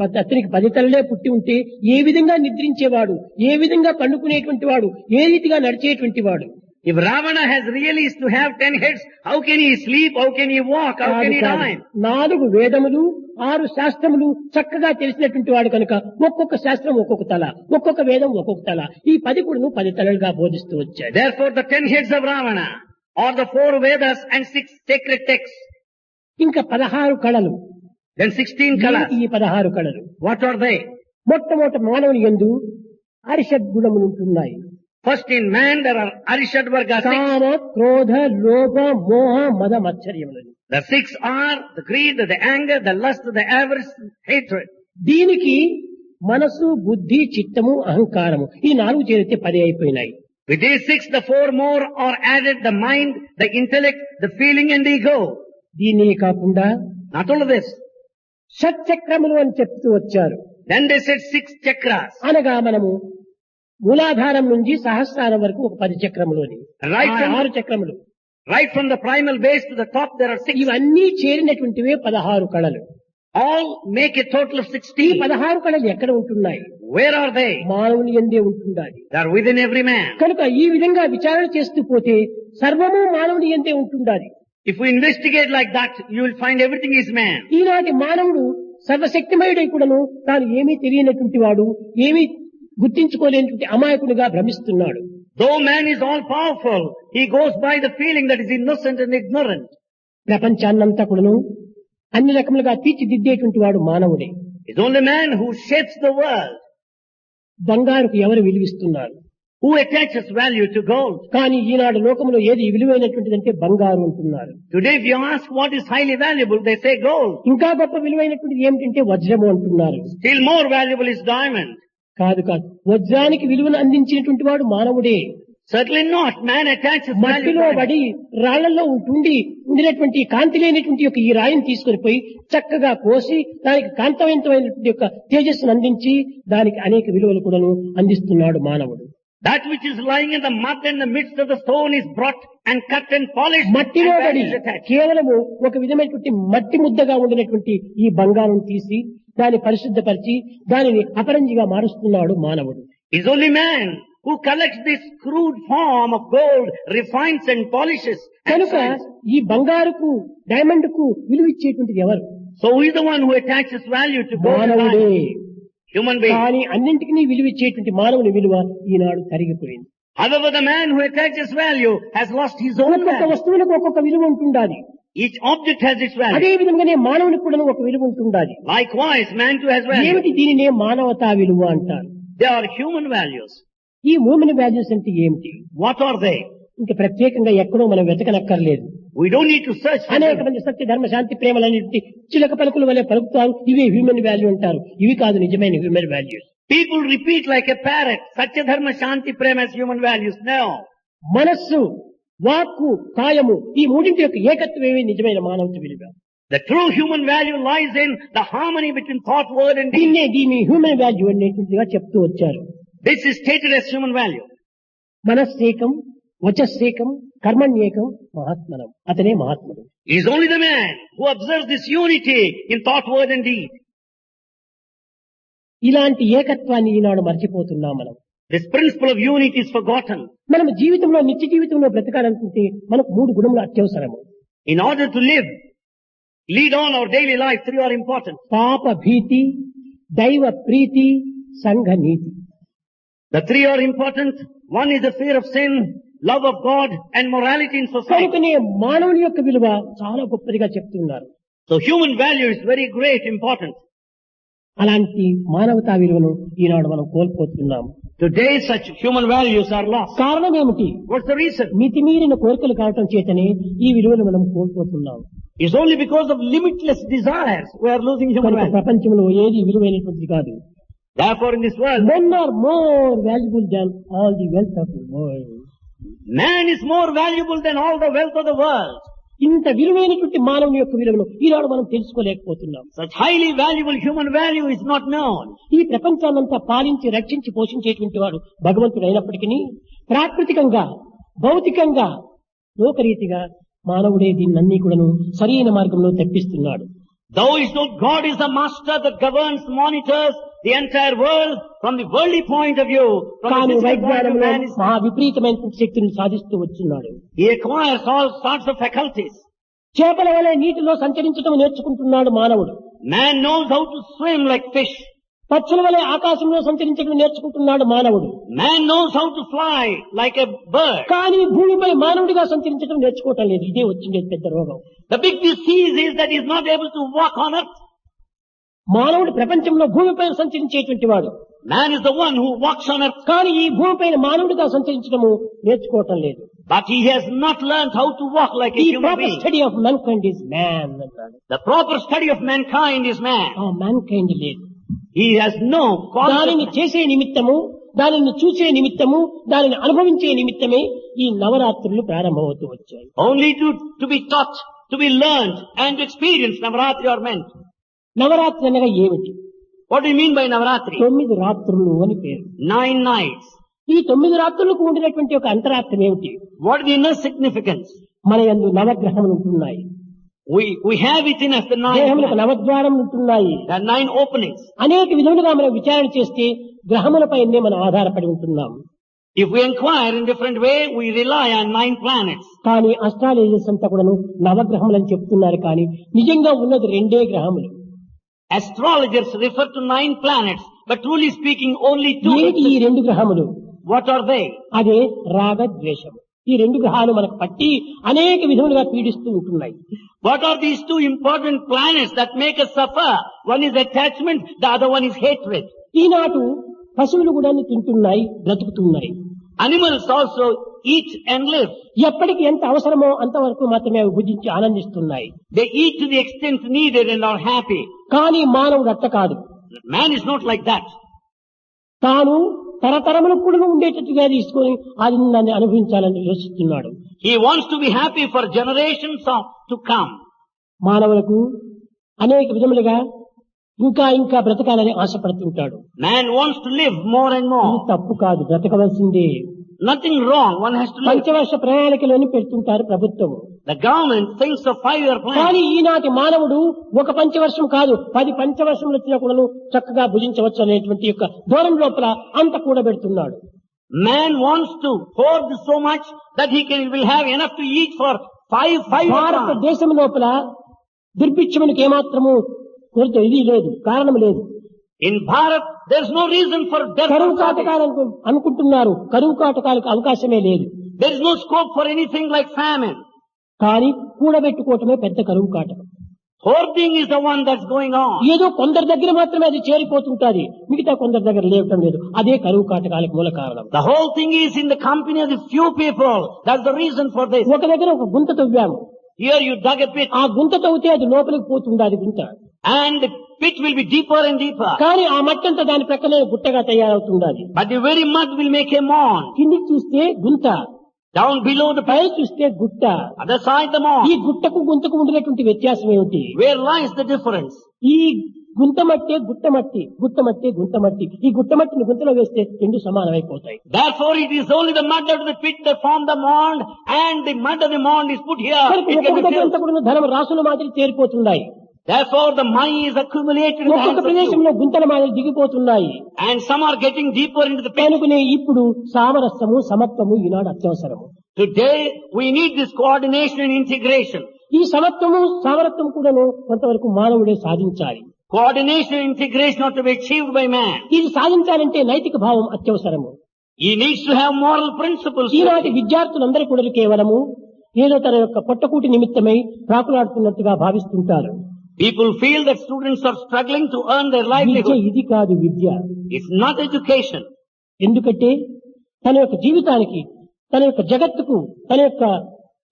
10 తలలే పుట్టి ఉంటే ఏ విధంగా నిద్రించేవాడు, ఏ విధంగా పండుకునేటువంటి వాడు, ఏ రీతిగా నడిచేటువంటి వాడు? If Ravana has really is to have 10 heads, how can he sleep, how can he walk, how can he dine? 4 వేదములు 6 శాస్త్రములు చక్కగా తెలిసినటువంటి వాడు కనుక ఒక్కొక్క శాస్త్రం ఒక్కొక్క తల, ఒక్కొక్క వేదం ఒక్కొక్క తల, ఈ 10 కూడాను 10 తలలుగా బోధిస్తూ వచ్చాడు. Therefore the 10 heads of Ravana are the 4 Vedas and 6 sacred texts. ఇంకా 16 కళలు. Then 16 colors. ఈ 16 కళలు What are they? మొట్టమొదటి మానవుని యందు అరిషడ్ గుణములు ఉంటున్నాయి. First in man there are Arishad Varga 6. కామ, క్రోధ, లోభ, మోహ, మద, మత్సర్యములు. The 6 are the greed, the anger, the lust, the avarice, hatred. దీనికి మనసు, బుద్ధి, చిత్తము, అహంకారము ఈ 4 చేరితే 10 అయిపోయినాయి. With these 6, the 4 more are added: the mind, the intellect, the feeling and the ego. దీన్ని కాకుండా Not only this, షట్చక్రములు అని చెప్తూ వచ్చారు. then they said 6 chakras. అనగా మనము మూలాధారం నుంచి సహస్రారం వరకు ఒక 10 చక్రములు, Right from 6 చక్రములు, Right from the primal base to the top there are 6. ఇవన్నీ చేరినటువంటివే 16 కళలు. All make a total of ఈ 16. 16 కళలు ఎక్కడ ఉంటున్నాయి? Where are they? మానవుని యందే ఉంటుండాలి. They are within every man. కనుక ఈ విధంగా విచారణ చేస్తూ పోతే సర్వము మానవుని యందే ఉంటుండాలి. If we investigate like that, you will find everything is man. ఈనాటి మానవుడు సర్వశక్తిమయుడై కూడాను తాను ఏమీ తెలియనటువంటి వాడు, ఏమీ గుర్తించుకోలేనటువంటి అమాయకునిగా భ్రమిస్తున్నాడు. Though man is all powerful, he goes by the feeling that is innocent and ignorant. ప్రపంచాన్నంతా కూడాను అన్ని రకములుగా తీర్చిదిద్దేటువంటి వాడు మానవుడే. It's only man who shapes the world. బంగారుకు ఎవరు విలువిస్తున్నారు? Who attaches value to gold? కానీ ఈనాడు లోకంలో ఏది విలువైనటువంటిదంటే బంగారు అంటున్నారు. Today if you ask what is highly valuable, they say gold. ఇంకా గొప్ప విలువైనటువంటిది ఏమిటంటే వజ్రము అంటున్నారు. Still more valuable is diamond. కాదు కాదు, వజ్రానికి విలువను అందించినటువంటి వాడు మానవుడే. Certainly not. Man attaches value మట్టిలో to పడి రాళ్లలో ఉండినటువంటి కాంతి లేనటువంటి యొక్క ఈ రాయిని తీసుకొని పోయి చక్కగా కోసి దానికి కాంతవంతమైనటువంటి యొక్క తేజస్సును అందించి దానికి అనేక విలువలు కూడాను అందిస్తున్నాడు మానవుడు. That which is lying in the mud in the midst of the stone is brought and cut and polished. మట్టిలో and పడి value is attached. కేవలము ఒక విధమైనటువంటి మట్టి ముద్దగా ఉండినటువంటి ఈ బంగారం తీసి దాన్ని పరిశుద్ధపరిచి దానిని అపరంజిగా మారుస్తున్నాడు మానవుడు. It's only man who collects this crude form of gold, refines and polishes. and కనుక shines. ఈ బంగారుకు డైమండ్ కు విలువిచ్చేటువంటిది ఎవరు? So who is the one who attaches value to gold and మానవుడే. diamond? Human being. కానీ అన్నింటికీ విలువిచ్చేటువంటి మానవుని విలువ ఈనాడు తరిగిపోయింది. However, the man who attaches value has lost his own ఒక్కొక్క value. వస్తువులకు ఒక్కొక్క విలువ ఉంటుండాలి. Each object has its value. అదే విధంగానే మానవునికి కూడా ఒక విలువ ఉంటుండాలి. Likewise, man too has value. ఏమిటి దీనినే మానవతా విలువ అంటారు. They are human values. ఈ హ్యూమన్ వాల్యూస్ అంటే ఏమిటి? What are they? ఇంకా ప్రత్యేకంగా ఎక్కడో మనం వెతకనక్కర్లేదు. We don't need to search for అనేక them. మంది సత్య ధర్మ శాంతి ప్రేమలన్నింటి చిలక పలుకుల వలె పలుకుతారు. ఇవే హ్యూమన్ వాల్యూ అంటారు. ఇవి కాదు నిజమైన human values. People repeat like a parrot, Satya Dharma Shanti Prema as human values. No. మనస్సు, వాక్కు, కాయము ఈ మూడింటి యొక్క ఏకత్వమే నిజమైన మానవత విలువ. The true human value lies in the harmony between thought, word and deed. దీన్ని హ్యూమన్ వాల్యూ అనేటువంటిదిగా చెప్తూ వచ్చారు. This is stated as human value. మనస్సేకం, వచస్సేకం, కర్మణ్యేకం, మహాత్మనం. అతనే మహాత్ముడు. It is only the man who observes this unity in thought, word and deed. ఇలాంటి ఏకత్వాన్ని ఈనాడు మర్చిపోతున్నాం మనం. This principle of unity is forgotten. మనం జీవితంలో నిత్య జీవితంలో బ్రతకాలనుకుంటే మనకు 3 గుణములు అత్యవసరము. In order to lead on our daily life, 3 are important. పాప భీతి, దైవ ప్రీతి, సంఘ నీతి. The 3 are important. One is the fear of sin, love of God and morality in society. కనుకనే మానవుని యొక్క విలువ చాలా గొప్పదిగా చెప్తున్నారు. So human value is very great, important. అలాంటి మానవతా విలువను ఈనాడు మనం కోల్పోతున్నాం. Today such human values are lost. కారణం ఏమిటి? What's the reason? మితిమీరిన కోరికలు కావటం చేతనే ఈ విలువను మనం కోల్పోతున్నాం. It's only because of limitless desires we are losing human value. ప్రపంచంలో ఏది విలువైనటువంటిది కాదు. Therefore in this world, men are more valuable than all the wealth of the world. Man is more valuable than all the wealth of the world. ఇంత విలువైనటువంటి మానవుని యొక్క విలువను ఈనాడు మనం తెలుసుకోలేకపోతున్నాం. Such highly valuable human value is not known. ఈ ప్రపంచాన్నంతా పాలించి రక్షించి పోషించేటువంటి వాడు భగవంతుడు అయినప్పటికీ ప్రాకృతికంగా భౌతికంగా లోకరీతిగా మానవుడే దీన్నన్నీ కూడాను సరైన మార్గంలో తెప్పిస్తున్నాడు. Though is not God is the master that governs, monitors the entire world from the worldly point of view. కానీ వైజ్ఞానంలో మహా విపరీతమైన శక్తిని సాధిస్తూ వచ్చున్నాడు. He acquires all sorts of faculties. చేపల వలె నీటిలో సంచరించడం నేర్చుకుంటున్నాడు మానవుడు. Man knows how to swim like fish. పక్షుల వలె ఆకాశంలో సంచరించడం నేర్చుకుంటున్నాడు మానవుడు. Man knows how to fly like a bird. కానీ భూమిపై మానవుడిగా సంచరించడం నేర్చుకోవటం లేదు. ఇదే వచ్చింది పెద్ద రోగం. The big disease is that he is not able to walk on earth. మానవుడు ప్రపంచంలో భూమిపై సంచరించేటువంటి వాడు. Man is the one who walks on earth. కానీ ఈ భూమిపైన మానవుడిగా సంచరించడము నేర్చుకోవటం లేదు. But he has not learned how to walk like a human being. The proper study of mankind is man. The proper study of mankind is man. Mankind లేదు. He has no దానిని చేసే నిమిత్తము, దానిని చూసే నిమిత్తము, దానిని అనుభవించే నిమిత్తమే ఈ నవరాత్రులు ప్రారంభమవుతూ వచ్చాయి. Only to be taught, to be learned and to experience Navaratri are meant. Navratri అనగా ఏమిటి? What do you mean by Navaratri? 9 రాత్రులు అని పేరు. 9 nights. ఈ 9 రాత్రులకు ఉండినటువంటి ఒక అంతరార్థం ఏమిటి? What is the inner significance? మన యందు నవగ్రహములు ఉంటున్నాయి. We have it in us the 9. దేహములకు నవద్వారం ఉంటున్నాయి. The 9 openings. అనేక విధములుగా మనం విచారణ చేస్తే గ్రహములపైనే మనం ఆధారపడి ఉంటున్నాం. If we inquire in different way, we rely on 9 planets. కానీ అస్ట్రాలజర్స్ అంతా కూడాను నవగ్రహములని చెప్తున్నారు, కానీ నిజంగా ఉన్నది 2 గ్రహములు. Astrologers refer to 9 planets, but truly speaking only 2. ఏమిటి ఈ 2 గ్రహములు? What are they? అదే రాగద్వేషము. ఈ 2 గ్రహాలు మనకు పట్టి అనేక విధములుగా పీడిస్తూ ఉంటున్నాయి. What are these 2 important planets that make us suffer? One is attachment, the other one is hatred. ఈనాడు పశువులు కూడా తింటున్నాయి, బ్రతుకుతున్నాయి. Animals also eat and live. ఎప్పటికి ఎంత అవసరమో అంతవరకు మాత్రమే అవి భుజించి ఆనందిస్తున్నాయి. They eat to the extent needed and are happy. కానీ మానవుడు అట్ట కాదు. Man is not like that. తాను తరతరములకు కూడా ఉండేటట్టుగా తీసుకొని అది నన్ను అనుభవించాలని యోచిస్తున్నాడు. He wants to be happy for generations to come. మానవులకు అనేక విధములుగా ఇంకా ఇంకా బ్రతకాలని ఆశపడుతుంటాడు. Man wants to live more and more. ఇది తప్పు కాదు, బ్రతకవలసిందే. Nothing wrong, one has to live. పంచవర్ష ప్రణాళికలోని పెడుతుంటారు ప్రభుత్వం. The government thinks of 5-year plan. కానీ ఈనాటి మానవుడు ఒక పంచవర్షం కాదు 10 పంచవర్షములు వచ్చినా కూడా చక్కగా భుజించవచ్చు అనేటువంటి యొక్క దూరం లోపల అంత కూడా పెడుతున్నాడు. Man wants to hoard so much that will have enough to eat for 5 భారతదేశం లోపల దుర్భిక్షమునికి ఏమాత్రము కొరత ఇది లేదు, కారణం లేదు. In Bharat, there is no reason for death. కరువు కాటకాలు అనుకుంటున్నారు, కరువు కాటకాలకు అవకాశమే లేదు. There is no scope for anything like famine. కానీ కూడబెట్టుకోవటమే పెద్ద కరువు కాటకం. Hoarding is the one that's going on. ఏదో కొందరి దగ్గర మాత్రమే అది చేరిపోతుంటాది, మిగతా కొందరి దగ్గర లేవటం లేదు. అదే కరువు కాటకాలకు మూల కారణం. The whole thing is in the company of the few people. That's the reason for this. ఒక దగ్గర ఒక గుంత తవ్వాము. Here you dug a pit. ఆ గుంత తవ్వితే అది లోపలికి పోతుంది, అది గుంత. And the pit will be deeper and deeper. కానీ ఆ మట్టంతా దాని ప్రక్కనే గుట్టగా తయారవుతుంది. But the very mud will make a mound. కిందికి చూస్తే గుంత, down below the పై చూస్తే గుట్ట. Other side the mound. ఈ గుట్టకు గుంతకు ఉండినటువంటి వ్యత్యాసం ఏమిటి? Where lies the difference? ఈ గుంత మట్టి గుట్ట మట్టి, గుట్ట మట్టి గుంత మట్టి. ఈ గుట్ట మట్టిని గుంతలో వేస్తే 2 సమానమైపోతాయి. Therefore it is only the mud out of the pit that form the mound, and the mud of the mound is put here. ధనం రాసుల మాదిరి చేరిపోతున్నాయి. Therefore the money is accumulated in the hands of ప్రదేశంలో గుంతల మాదిరి దిగిపోతున్నాయి. And some are getting deeper into the pit. కనుకనే ఇప్పుడు సామరస్యము సమత్వము ఈనాడు అత్యవసరము. Today we need this coordination and integration. ఈ సమత్వము సామరత్వం కూడాను కొంతవరకు మానవుడే సాధించాలి. Coordination and integration are to be achieved by man. ఇది సాధించాలంటే నైతిక భావం అత్యవసరము. He needs to have moral principles. ఈనాటి విద్యార్థులందరూ కూడా కేవలము ఏదో తన యొక్క పొట్టకూటి నిమిత్తమై ప్రాకులాడుతున్నట్టుగా భావిస్తుంటారు. People feel that students are struggling to earn their Vidya livelihood. ఇది కాదు విద్య. It's not education. ఎందుకంటే తన యొక్క జీవితానికి, తన యొక్క జగత్తుకు, తన యొక్క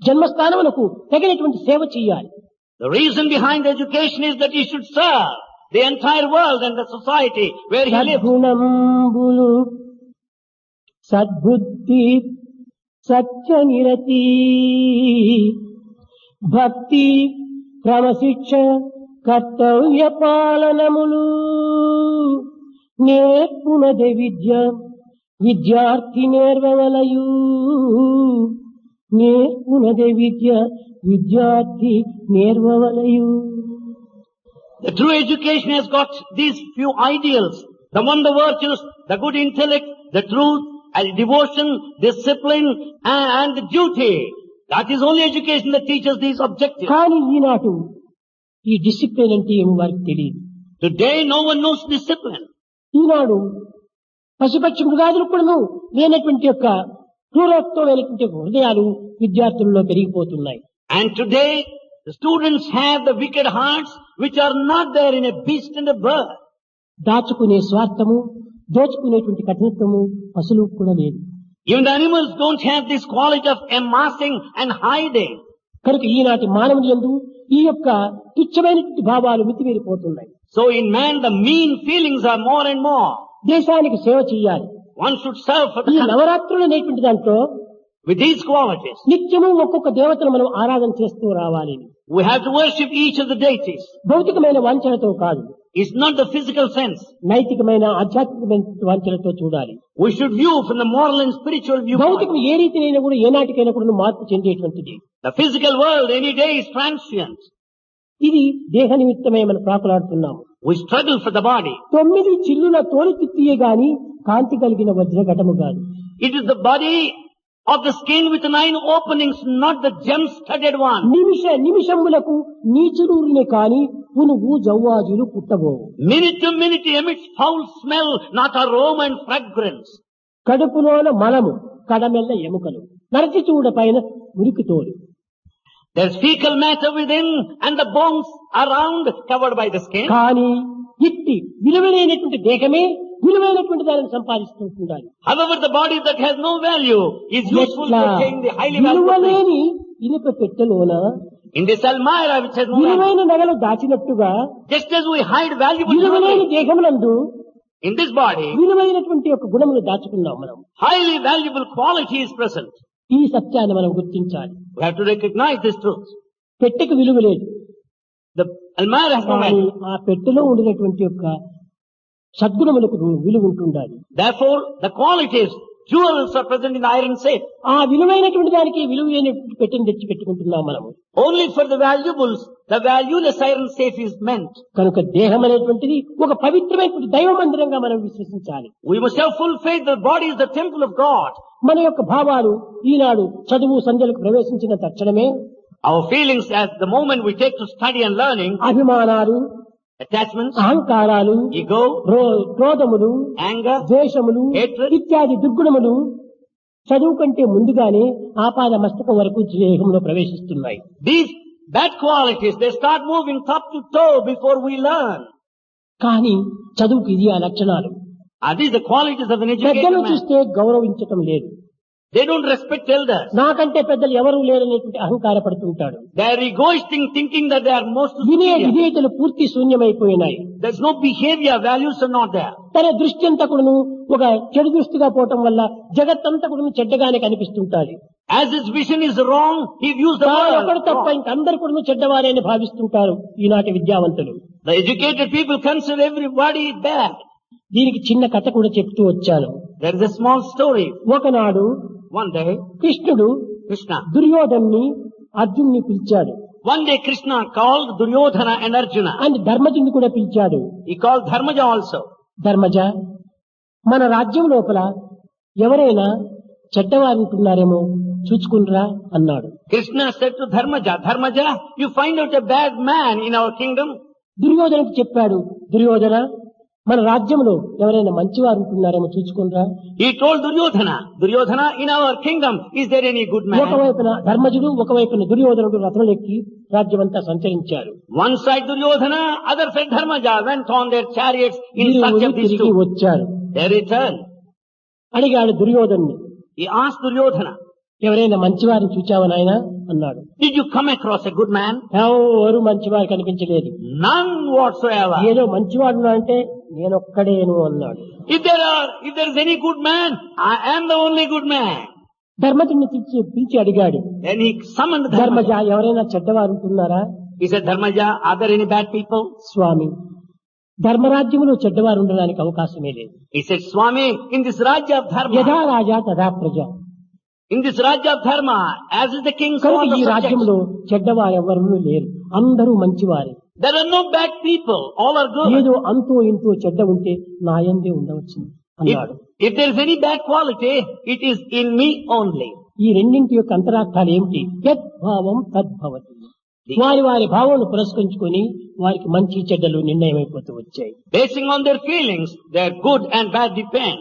జన్మస్థానమునకు తగినటువంటి సేవ చేయాలి. The reason behind education is that he should serve the entire world and the society where he lives. సద్గుణంబులు, సద్బుద్ధి, సత్యనిరతి, భక్తి, క్రమశిక్ష, కర్తవ్య పాలనములు నేర్పునదే విద్య, విద్యార్థి నేర్వవలయు. నేర్పునదే విద్య, విద్యార్థి నేర్వవలయు. The true education has got these few ideals. The virtues, the good intellect, the truth, and devotion, discipline, and the duty. That is only education that teaches these objectives. కానీ ఈనాడు ఈ discipline అంటే ఏమి వారికి తెలియదు. Today no one knows discipline. ఈనాడు పశుపక్షి మృగాదులు కూడా లేనటువంటి యొక్క క్రూరత్వమైనటువంటి హృదయాలు విద్యార్థుల్లో పెరిగిపోతున్నాయి. And today the students have the wicked hearts which are not there in a beast and a bird. దాచుకునే స్వార్థము, దోచుకునేటువంటి కఠినత్వము పశువులకు కూడా లేదు. Even the animals don't have this quality of amassing and hiding. కనుక ఈనాటి మానవుని యందు ఈ యొక్క తుచ్చమైనటువంటి భావాలు మితిమీరిపోతున్నాయి. So in man the mean feelings are more and more. దేశానికి సేవ చేయాలి. One should serve for ఈ the country. నవరాత్రులు అనేటువంటి దాంట్లో With these qualities, నిత్యము ఒక్కొక్క దేవతను మనం ఆరాధన చేస్తూ రావాలి. we have to worship each of the deities. భౌతికమైన వాంఛనతో కాదు, It's not the physical sense. నైతికమైన ఆధ్యాత్మికమైన వాంఛనతో చూడాలి. We should view from the moral and spiritual viewpoint. భౌతికం ఏ రీతినైనా కూడా ఏనాటికైనా కూడా మార్పు చెందేటువంటిది. The physical world any day is transient. ఇది దేహ నిమిత్తమే మనం ప్రాకులాడుతున్నాము. We struggle for the body. 9 చిల్లుల తోలు తిత్తియే గాని కాంతి కలిగిన వజ్రఘటము కాదు. It is the body of the skin with 9 openings, not the gem-studded one. నిమిషములకు నీచురూరినే కాని పునుగు జవ్వాజులు పుట్టబోవు. Minute to minute emits foul smell, not aroma and fragrance. కడుపులోన మలము, కడమెల్ల ఎముకలు, నరచి చూడ పైన మురికి తోలు. There's fecal matter within and the bones around covered by the skin. కానీ ఇట్టి విలువైనటువంటి దేహమే విలువైనటువంటి దానిని సంపాదిస్తుండాలి. However, the body that has no value is useful to attain the highly valuable things. విలువలేని ఇనుప పెట్టెలోన In this almirah which has no value, విలువైన నగలు దాచినట్టుగా just as we hide valuable విలువలేని jewelry, దేహమునందు in this body, విలువైనటువంటి యొక్క గుణములు దాచుకున్నాం మనం. highly valuable quality is present. ఈ సత్యాన్ని మనం గుర్తించాలి. We have to recognize this truth. పెట్టెకు విలువ లేదు, The almirah has no కానీ value. ఆ పెట్టెలో ఉండినటువంటి యొక్క సద్గుణములకు విలువ ఉంటుండాలి. Therefore, the qualities, jewels are present in the iron safe. ఆ విలువైనటువంటి దానికి విలువైనటువంటి పెట్టెను తెచ్చి పెట్టుకుంటున్నాం మనము. Only for the valuables, the valueless iron safe is meant. కనుక దేహం అనేటువంటిది ఒక పవిత్రమైనటువంటి దైవ మందిరంగా మనం విశ్వసించాలి. We must have full faith that the body is the temple of God. మన యొక్క భావాలు ఈనాడు చదువు సంధ్యలకు ప్రవేశించిన తక్షణమే Our feelings at the moment we take to study and learning, అభిమానాలు, attachments, అహంకారాలు, ego, క్రోధములు, anger, ద్వేషములు hatred, ఇత్యాది దుర్గుణములు చదువు కంటే ముందుగానే ఆపాద మస్తకం వరకు దేహంలో ప్రవేశిస్తున్నాయి. these bad qualities, they start moving top to toe before we learn. కానీ చదువుకి ఇది ఆ లక్షణాలు. Are these the qualities of an educated పెద్దలు man? చూస్తే గౌరవించటం లేదు. They don't respect elders. నాకంటే పెద్దలు ఎవరూ లేరనేటువంటి అహంకార పడుతుంటాడు. They are egoistic, thinking that they are most వినయ superior. విధేయతలు పూర్తి శూన్యమైపోయినాయి. There's no behavior, values are not there. తన దృష్టి అంతా కూడాను ఒక చెడు దృష్టిగా పోవటం వల్ల జగత్తంతా కూడా చెడ్డగానే కనిపిస్తుంటాది. As his vision is wrong, he views the ఒకడు world తప్ప wrong. ఇంకందరూ కూడా చెడ్డవారే అని భావిస్తుంటారు ఈనాటి విద్యావంతులు. The educated people consider everybody bad. దీనికి చిన్న కథ కూడా చెప్తూ వచ్చాను. There is a small story. ఒకనాడు One day, కృష్ణుడు Krishna. దుర్యోధన్ని అర్జున్ని పిలిచాడు. One day Krishna called Duryodhana and Arjuna. And ధర్మజుని కూడా పిలిచాడు. He called Dharmaja also. Dharmaja, మన రాజ్యం లోపల ఎవరైనా చెడ్డవారు ఉంటున్నారేమో చూచుకుంటురా అన్నాడు. Krishna said to Dharmaja, Dharmaja, you find out a bad man in our kingdom? దుర్యోధనకు చెప్పాడు, దుర్యోధన, మన రాజ్యంలో ఎవరైనా మంచివారు ఉంటున్నారేమో చూసుకుంటారా? He told Duryodhana, in our kingdom, is there any good man? ఒకవైపున ధర్మజుడు, ఒకవైపున దుర్యోధనుడు రథములెక్కి రాజ్యమంతా సంచరించారు. One side Duryodhana, other side Dharmaja went on their chariots in search of these two. వచ్చారు. They returned. అడిగాడు దుర్యోధను. He asked Duryodhana, ఎవరైనా మంచివారిని చూచావా నాయనా అన్నాడు. did you come across a good man? ఎవరు మంచివారు కనిపించలేదు. None whatsoever. ఏదో మంచివాడు అంటే నేనొక్కడేను అన్నాడు. If there is any good man, I am the only good man. ధర్మజుడిని పిలిచి అడిగాడు. Then he summoned ధర్మజ, ఎవరైనా చెడ్డవారు ఉంటున్నారా? He said, Dharmaja, are there any bad people? స్వామి, ధర్మరాజ్యంలో చెడ్డవారు ఉండడానికి అవకాశమే లేదు. He said, Swami, in this Rajya of Dharma, యథా రాజా తథా ప్రజ. in this Rajya of Dharma, as is the king, so are the ఈ subjects. రాజ్యంలో చెడ్డవారు ఎవరు లేరు, అందరూ మంచివారే. There are no bad people, all are good. ఏదో అంతో ఇంతో చెడ్డ ఉంటే నాయందే ఉండవచ్చు అన్నాడు. If there is any bad quality, it is in me only. ఈ రెండింటి యొక్క అంతరార్థాలు ఏమిటి? యద్భావం తద్భవతి. వారి వారి భావాలను పురస్కరించుకొని వారికి మంచి చెడ్డలు నిర్ణయమైపోతూ వచ్చాయి. Basing on their feelings, their good and bad depend.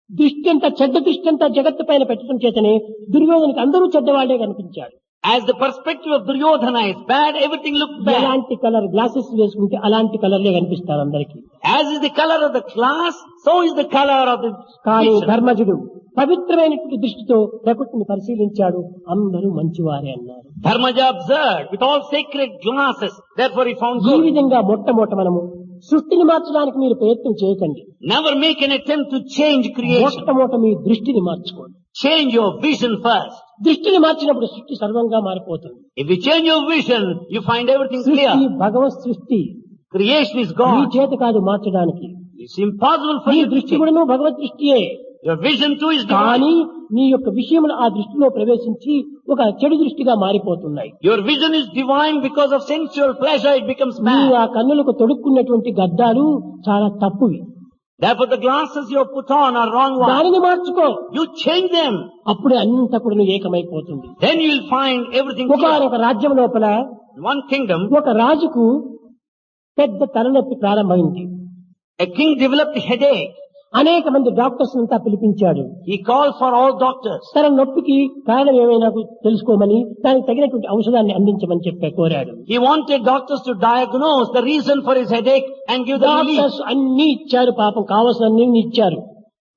దృష్టి అంతా చెడ్డ దృష్టి అంతా జగత్తు పైన పెట్టడం చేతనే దుర్యోధనకి అందరూ చెడ్డవాళ్లే కనిపించాడు. As the perspective of Duryodhana is bad, everything looks bad. ఎలాంటి కలర్ గ్లాసెస్ వేసుకుంటే అలాంటి కలర్లే కనిపిస్తారు అందరికీ. As is the color of the glass, so is the color of the కానీ vision. ధర్మజుడు పవిత్రమైనటువంటి దృష్టితో ప్రకృతిని పరిశీలించాడు, అందరూ మంచివారే అన్నారు. Dharmaja observed with all sacred glasses, therefore he found ఈ good. విధంగా మొట్టమొదట మనము సృష్టిని మార్చడానికి మీరు ప్రయత్నం చేయకండి. Never make an attempt to change creation. మొట్టమొదట మీ దృష్టిని మార్చుకోండి. Change your vision first. దృష్టిని మార్చినప్పుడు సృష్టి సర్వంగా మారిపోతుంది. If you change your vision, you find everything సృష్టి clear. భగవత్ సృష్టి. Creation is ఈ God. చేత కాదు మార్చడానికి. It's impossible for నీ you to దృష్టి change. కూడా భగవత్ దృష్టియే. Your vision too is కానీ divine. నీ యొక్క విషయములు ఆ దృష్టిలో ప్రవేశించి ఒక చెడు దృష్టిగా మారిపోతున్నాయి. Your vision is divine because of sensual pleasure, it becomes నీవు bad. ఆ కన్నులకు తొడుక్కున్నటువంటి గద్దాలు చాలా తప్పువి. Therefore the glasses you have put on are wrong ones. దానిని మార్చుకో. You change them. అప్పుడే అంతా కూడా ఏకమైపోతుంది. Then you will find everything clear. ఒక రాజ్యం లోపల In one kingdom, ఒక రాజుకు పెద్ద తలనొప్పి ప్రారంభమైంది. a king developed a headache. అనేక మంది డాక్టర్స్ అంతా పిలిపించాడు. He called for all doctors. తన నొప్పికి కారణం ఏమైనా తెలుసుకోమని దానికి తగినటువంటి ఔషధాన్ని అందించమని చెప్పి కోరాడు. He wanted doctors to diagnose the reason for his headache and give the relief. Doctors అన్ని ఇచ్చారు, పాపం కావాల్సిన అన్ని ఇచ్చారు.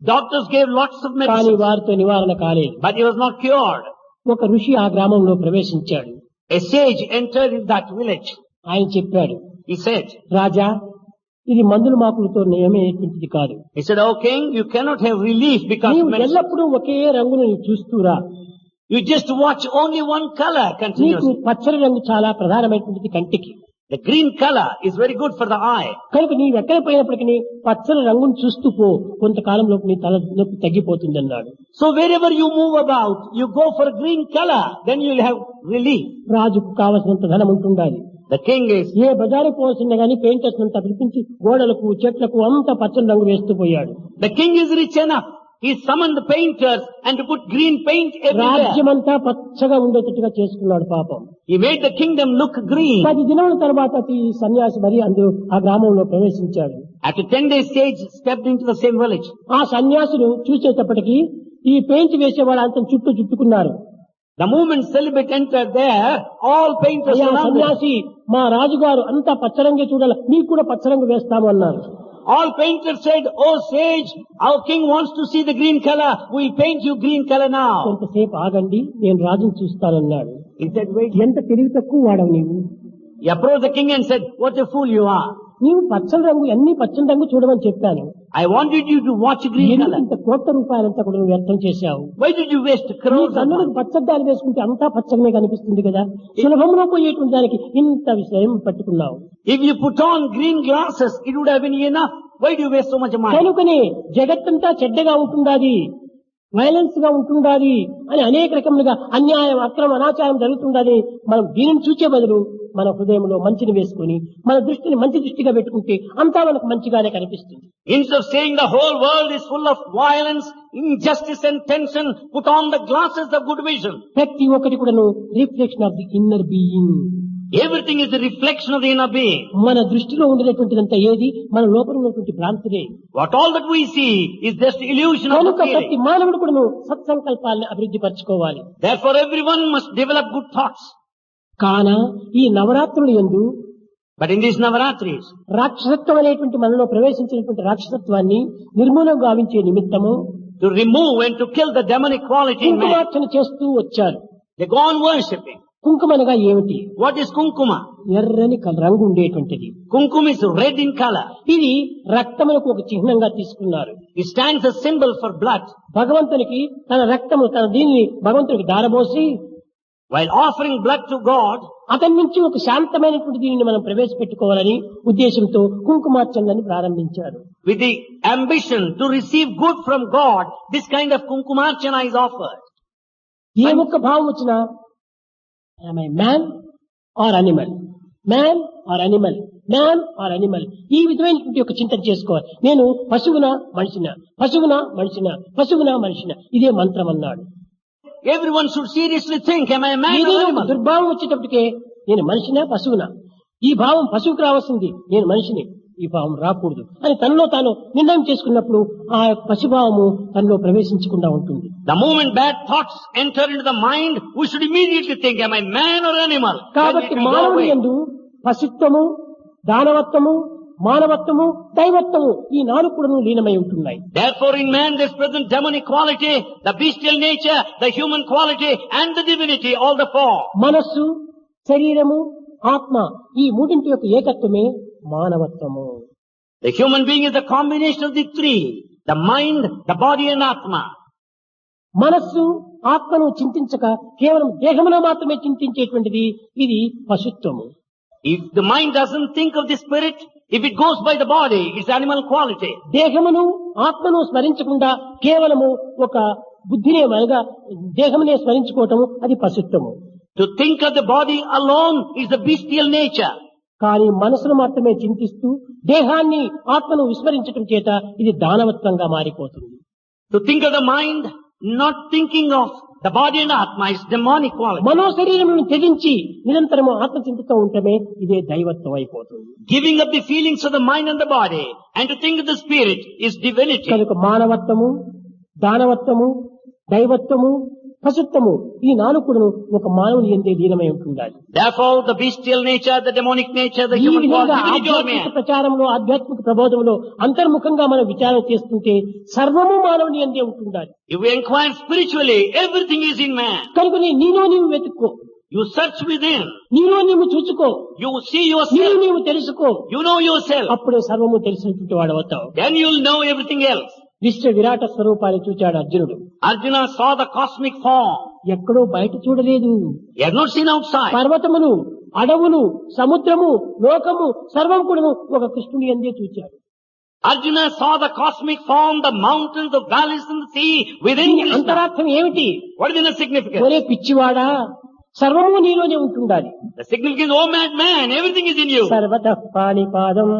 Doctors gave lots of కానీ medicine, వారితో నివారణ కాలేదు. but he was not cured. ఒక ఋషి ఆ గ్రామంలో ప్రవేశించాడు. A sage entered in that village. ఆయన చెప్పాడు, He said, రాజా, ఇది మందుల మాకులతో నియమేటువంటిది కాదు. he said, "O king, you cannot have relief because నీవు of medicine. ఎల్లప్పుడూ ఒకే రంగును చూస్తూరా. You just watch only one color నీకు continuously. పచ్చని రంగు చాలా ప్రధానమైనటువంటిది కంటికి. The green color is very good for the eye. కనుక నీవు ఎక్కడ పోయినప్పటికీ పచ్చని రంగును చూస్తూ పో, కొంతకాలంలో నీ తల నొప్పి తగ్గిపోతుంది అన్నాడు. So wherever you move about, you go for a green color, then you will have relief." రాజుకు కావలసినంత ధనం ఉంటుండాలి. The king is, ఏ బజారు పోవాల్సిందే గానీ పెయింటర్స్ అంతా పిలిపించి గోడలకు చెట్లకు అంతా పచ్చని రంగు వేస్తూ పోయాడు. the king is rich enough. He summoned the painters and to put green paint everywhere. రాజ్యమంతా పచ్చగా ఉండేటట్టుగా చేసుకున్నాడు పాపం. He made the kingdom look green. 10 దినముల తర్వాత ఈ సన్యాసి మరి అందరూ ఆ గ్రామంలో ప్రవేశించాడు. After 10 days, sage stepped into the same village. ఆ సన్యాసులు చూసేటప్పటికి ఈ పెయింట్ వేసేవాళ్ళు అంతా చుట్టుకున్నారు. The moment celibate entered there, all painters అయ్యా surrounded. సన్యాసి, మా రాజుగారు అంతా పచ్చరంగే చూడాలి, నీకు కూడా పచ్చరంగు వేస్తాము అన్నారు. All painters said, "Oh sage, our king wants to see the green color. We'll paint you green color now." కొంతసేపు ఆగండి, నేను రాజును చూస్తానన్నాడు. He said, "Wait." ఎంత తెలివి తక్కువ వాడవు నీవు. He approached the king and said, "What a fool you are. నీవు పచ్చని రంగు అన్ని పచ్చని రంగు చూడమని చెప్పాను. I wanted you to watch green ఎందుకు color. ఇంత కోట్ల రూపాయలంతా కూడా నువ్వు వ్యర్థం చేశావు? Why did you waste నీ crores of కన్నులకు money? పచ్చద్దాలు వేసుకుంటే అంతా పచ్చగానే కనిపిస్తుంది కదా, సులభంలో పోయేటువంటి దానికి ఇంత విషయం పట్టుకున్నావు. If you put on green glasses, it would have been enough. Why do you waste so much money?" కనుకనే జగత్తంతా చెడ్డగా ఉంటుండాది, వైలెన్స్ గా ఉంటుండాది అని అనేక రకములుగా అన్యాయం, అక్రమం, అనాచారం జరుగుతుండాలి. మనం దీనిని చూచే బదులు మన హృదయంలో మంచిని వేసుకుని మన దృష్టిని మంచి దృష్టిగా పెట్టుకుంటే అంతా మనకు మంచిగానే కనిపిస్తుంది. Instead of saying the whole world is full of violence, injustice and tension, put on the glasses of good vision. ప్రతి ఒక్కటి కూడాను reflection of the inner being. Everything is a reflection of the inner being. మన దృష్టిలో ఉండేటువంటిదంతా ఏది మన లోపల ఉన్నటువంటి భ్రాంతిదే. What all that we see is just illusion of the కనుక ప్రతి feeling. మానవుడు కూడా సత్సంకల్పాలను అభివృద్ధి పరచుకోవాలి. Therefore everyone must develop good thoughts. కాన ఈ నవరాత్రులు యందు But in these Navaratris, రాక్షసత్వం అనేటువంటి మనలో ప్రవేశించినటువంటి రాక్షసత్వాన్ని నిర్మూలన గావించే నిమిత్తము to remove and to kill the demonic quality in man, కుంకుమార్చన చేస్తూ వచ్చారు. they go on worshipping. కుంకుమనగా ఏమిటి? What is kunkuma? ఎర్రని రంగు ఉండేటువంటిది. Kunkuma is red in color. ఇది రక్తమునకు ఒక చిహ్నంగా తీసుకున్నారు. It stands as symbol for blood. భగవంతునికి తన రక్తము తన దీన్ని భగవంతునికి దారబోసి While offering blood to God, అతని నుంచి ఒక శాంతమైనటువంటి దీనిని మనం ప్రవేశపెట్టుకోవాలని ఉద్దేశంతో కుంకుమార్చనని ప్రారంభించారు. with the ambition to receive good from God, this kind of kunkumarchana is offered. ఏ ఒక్క భావం వచ్చినా am I man or animal? Man or animal? Man or animal? ఈ విధమైనటువంటి ఒక చింతన చేసుకోవాలి. నేను పశువునా మనిషినా, పశువునా మనిషినా, పశువునా మనిషినా, ఇదే మంత్రం అన్నాడు. Everyone should seriously think, am I a man or ఏదైనా ఒక animal? దుర్భావం వచ్చేటప్పటికే నేను మనిషినా పశువునా, ఈ భావం పశువుకు రావాల్సింది, నేను మనిషిని, ఈ భావం రాకూడదు అని తనలో తాను నిర్ణయం చేసుకున్నప్పుడు ఆ పశుభావము తనలో ప్రవేశించకుండా ఉంటుంది. The moment bad thoughts enter into the mind, we should immediately think, am I man or animal? కాబట్టి Then it will go మానవుని away. యందు పశుత్వము, దానవత్వము, మానవత్వము, దైవత్వము ఈ నాలుగు కూడా లీనమై ఉంటున్నాయి. Therefore in man there is present demonic quality, the bestial nature, the human quality and the divinity, all the four. మనస్సు, శరీరము, ఆత్మ ఈ మూడింటి యొక్క ఏకత్వమే మానవత్వము. The human being is the combination of the three, the mind, the body and atma. మనస్సు ఆత్మను చింతించక కేవలం దేహములో మాత్రమే చింతించేటువంటిది ఇది పశుత్వము. If the mind doesn't think of the spirit, if it goes by the body, it's animal quality. దేహమును ఆత్మను స్మరించకుండా కేవలము ఒక బుద్ధినే అనగా దేహమునే స్మరించుకోవటము అది పశుత్వము. To think of the body alone is the bestial nature. కానీ మనసును మాత్రమే చింతిస్తూ దేహాన్ని ఆత్మను విస్మరించటం చేత ఇది దానవత్వంగా మారిపోతుంది. To think of the mind, not thinking of the body and atma is demonic quality. మనోశరీరమును త్యజించి నిరంతరము ఆత్మచింతతో ఉండటమే ఇదే దైవత్వం అయిపోతుంది. Giving up the feelings of the mind and the body and to think of the spirit is divinity. కనుక మానవత్వము, దానవత్వము, దైవత్వము, పశుత్వము ఈ నాలుగు కూడా ఒక మానవుని యందే లీనమై ఉంటుండాలి. Therefore the bestial nature, the demonic nature, the ఈ human విధంగా quality, divinity of ఆధ్యాత్మిక man. ప్రచారంలో ఆధ్యాత్మిక ప్రబోధంలో అంతర్ముఖంగా మనం విచారణ చేస్తుంటే సర్వము మానవుని యందే ఉంటుండాలి. If we inquire spiritually, everything is in man. కనుక నీలో నీవు వెతుక్కో, You search within. నీలో నీవు చూసుకో, You see నీవు yourself. నీవు తెలుసుకో, You know yourself. అప్పుడే సర్వము తెలిసినటువంటి వాడు అవుతావు. Then you'll know everything else. విశ్వ విరాట స్వరూపాన్ని చూచాడు అర్జునుడు. Arjuna saw the cosmic form. ఎక్కడో బయట చూడలేదు. He had not seen outside. పర్వతములు, అడవులు, సముద్రము, లోకము సర్వం కూడా ఒక కృష్ణుని యందే చూచాడు. Arjuna saw the cosmic form, the mountains, the valleys and the sea within దీని Krishna. అంతరార్థం ఏమిటి? What is the inner significance? ఒరే పిచ్చివాడా, సర్వము నీలోనే ఉంటుండాలి. The significance, oh man, everything is in you. సర్వతః పాణిపాదం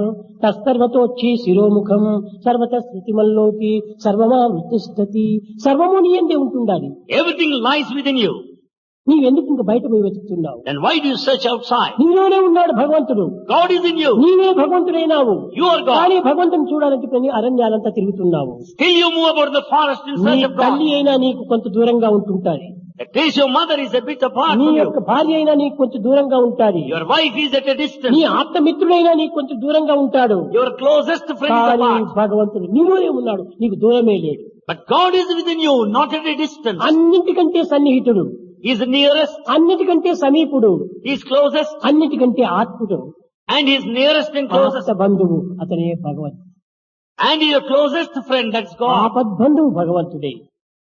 తస్సర్వతోచ్చి శిరోముఖం సర్వత స్థితిమల్లోకి సర్వమా వృత్తిష్టతి, సర్వము నీ యందే ఉంటుండాలి. Everything lies within you. నీవెందుకు ఇంక బయట పోయి వెతుకుతున్నావు? Then why do you search outside? నీలోనే ఉన్నాడు భగవంతుడు. God is in you. నీవే భగవంతుడైనావు. You are God. కానీ భగవంతుని చూడాలంటే కొన్ని అరణ్యాలంతా తిరుగుతున్నావు. Still you move about the forest in నీ search of God. తల్లి అయినా నీకు కొంత దూరంగా ఉంటుంటాది. At least your mother is a bit apart నీ from యొక్క you. భార్య అయినా నీకు కొంచెం దూరంగా ఉంటాది. Your wife is at a distance. నీ ఆప్తమిత్రుడైనా నీకు కొంచెం దూరంగా ఉంటాడు. Your closest friend is కానీ apart. భగవంతుడు నీలోనే ఉన్నాడు, నీకు దూరమే లేడు. But God is within you, not at a distance. అన్నిటికంటే సన్నిహితుడు, He is nearest, అన్నిటికంటే సమీపుడు, He is closest, అన్నిటికంటే ఆత్ముడు, and He is nearest and closest. ఆప్త బంధువు అతనే భగవంతుడు. And He is your closest friend, that's God. ఆపద్బంధువు భగవంతుడే.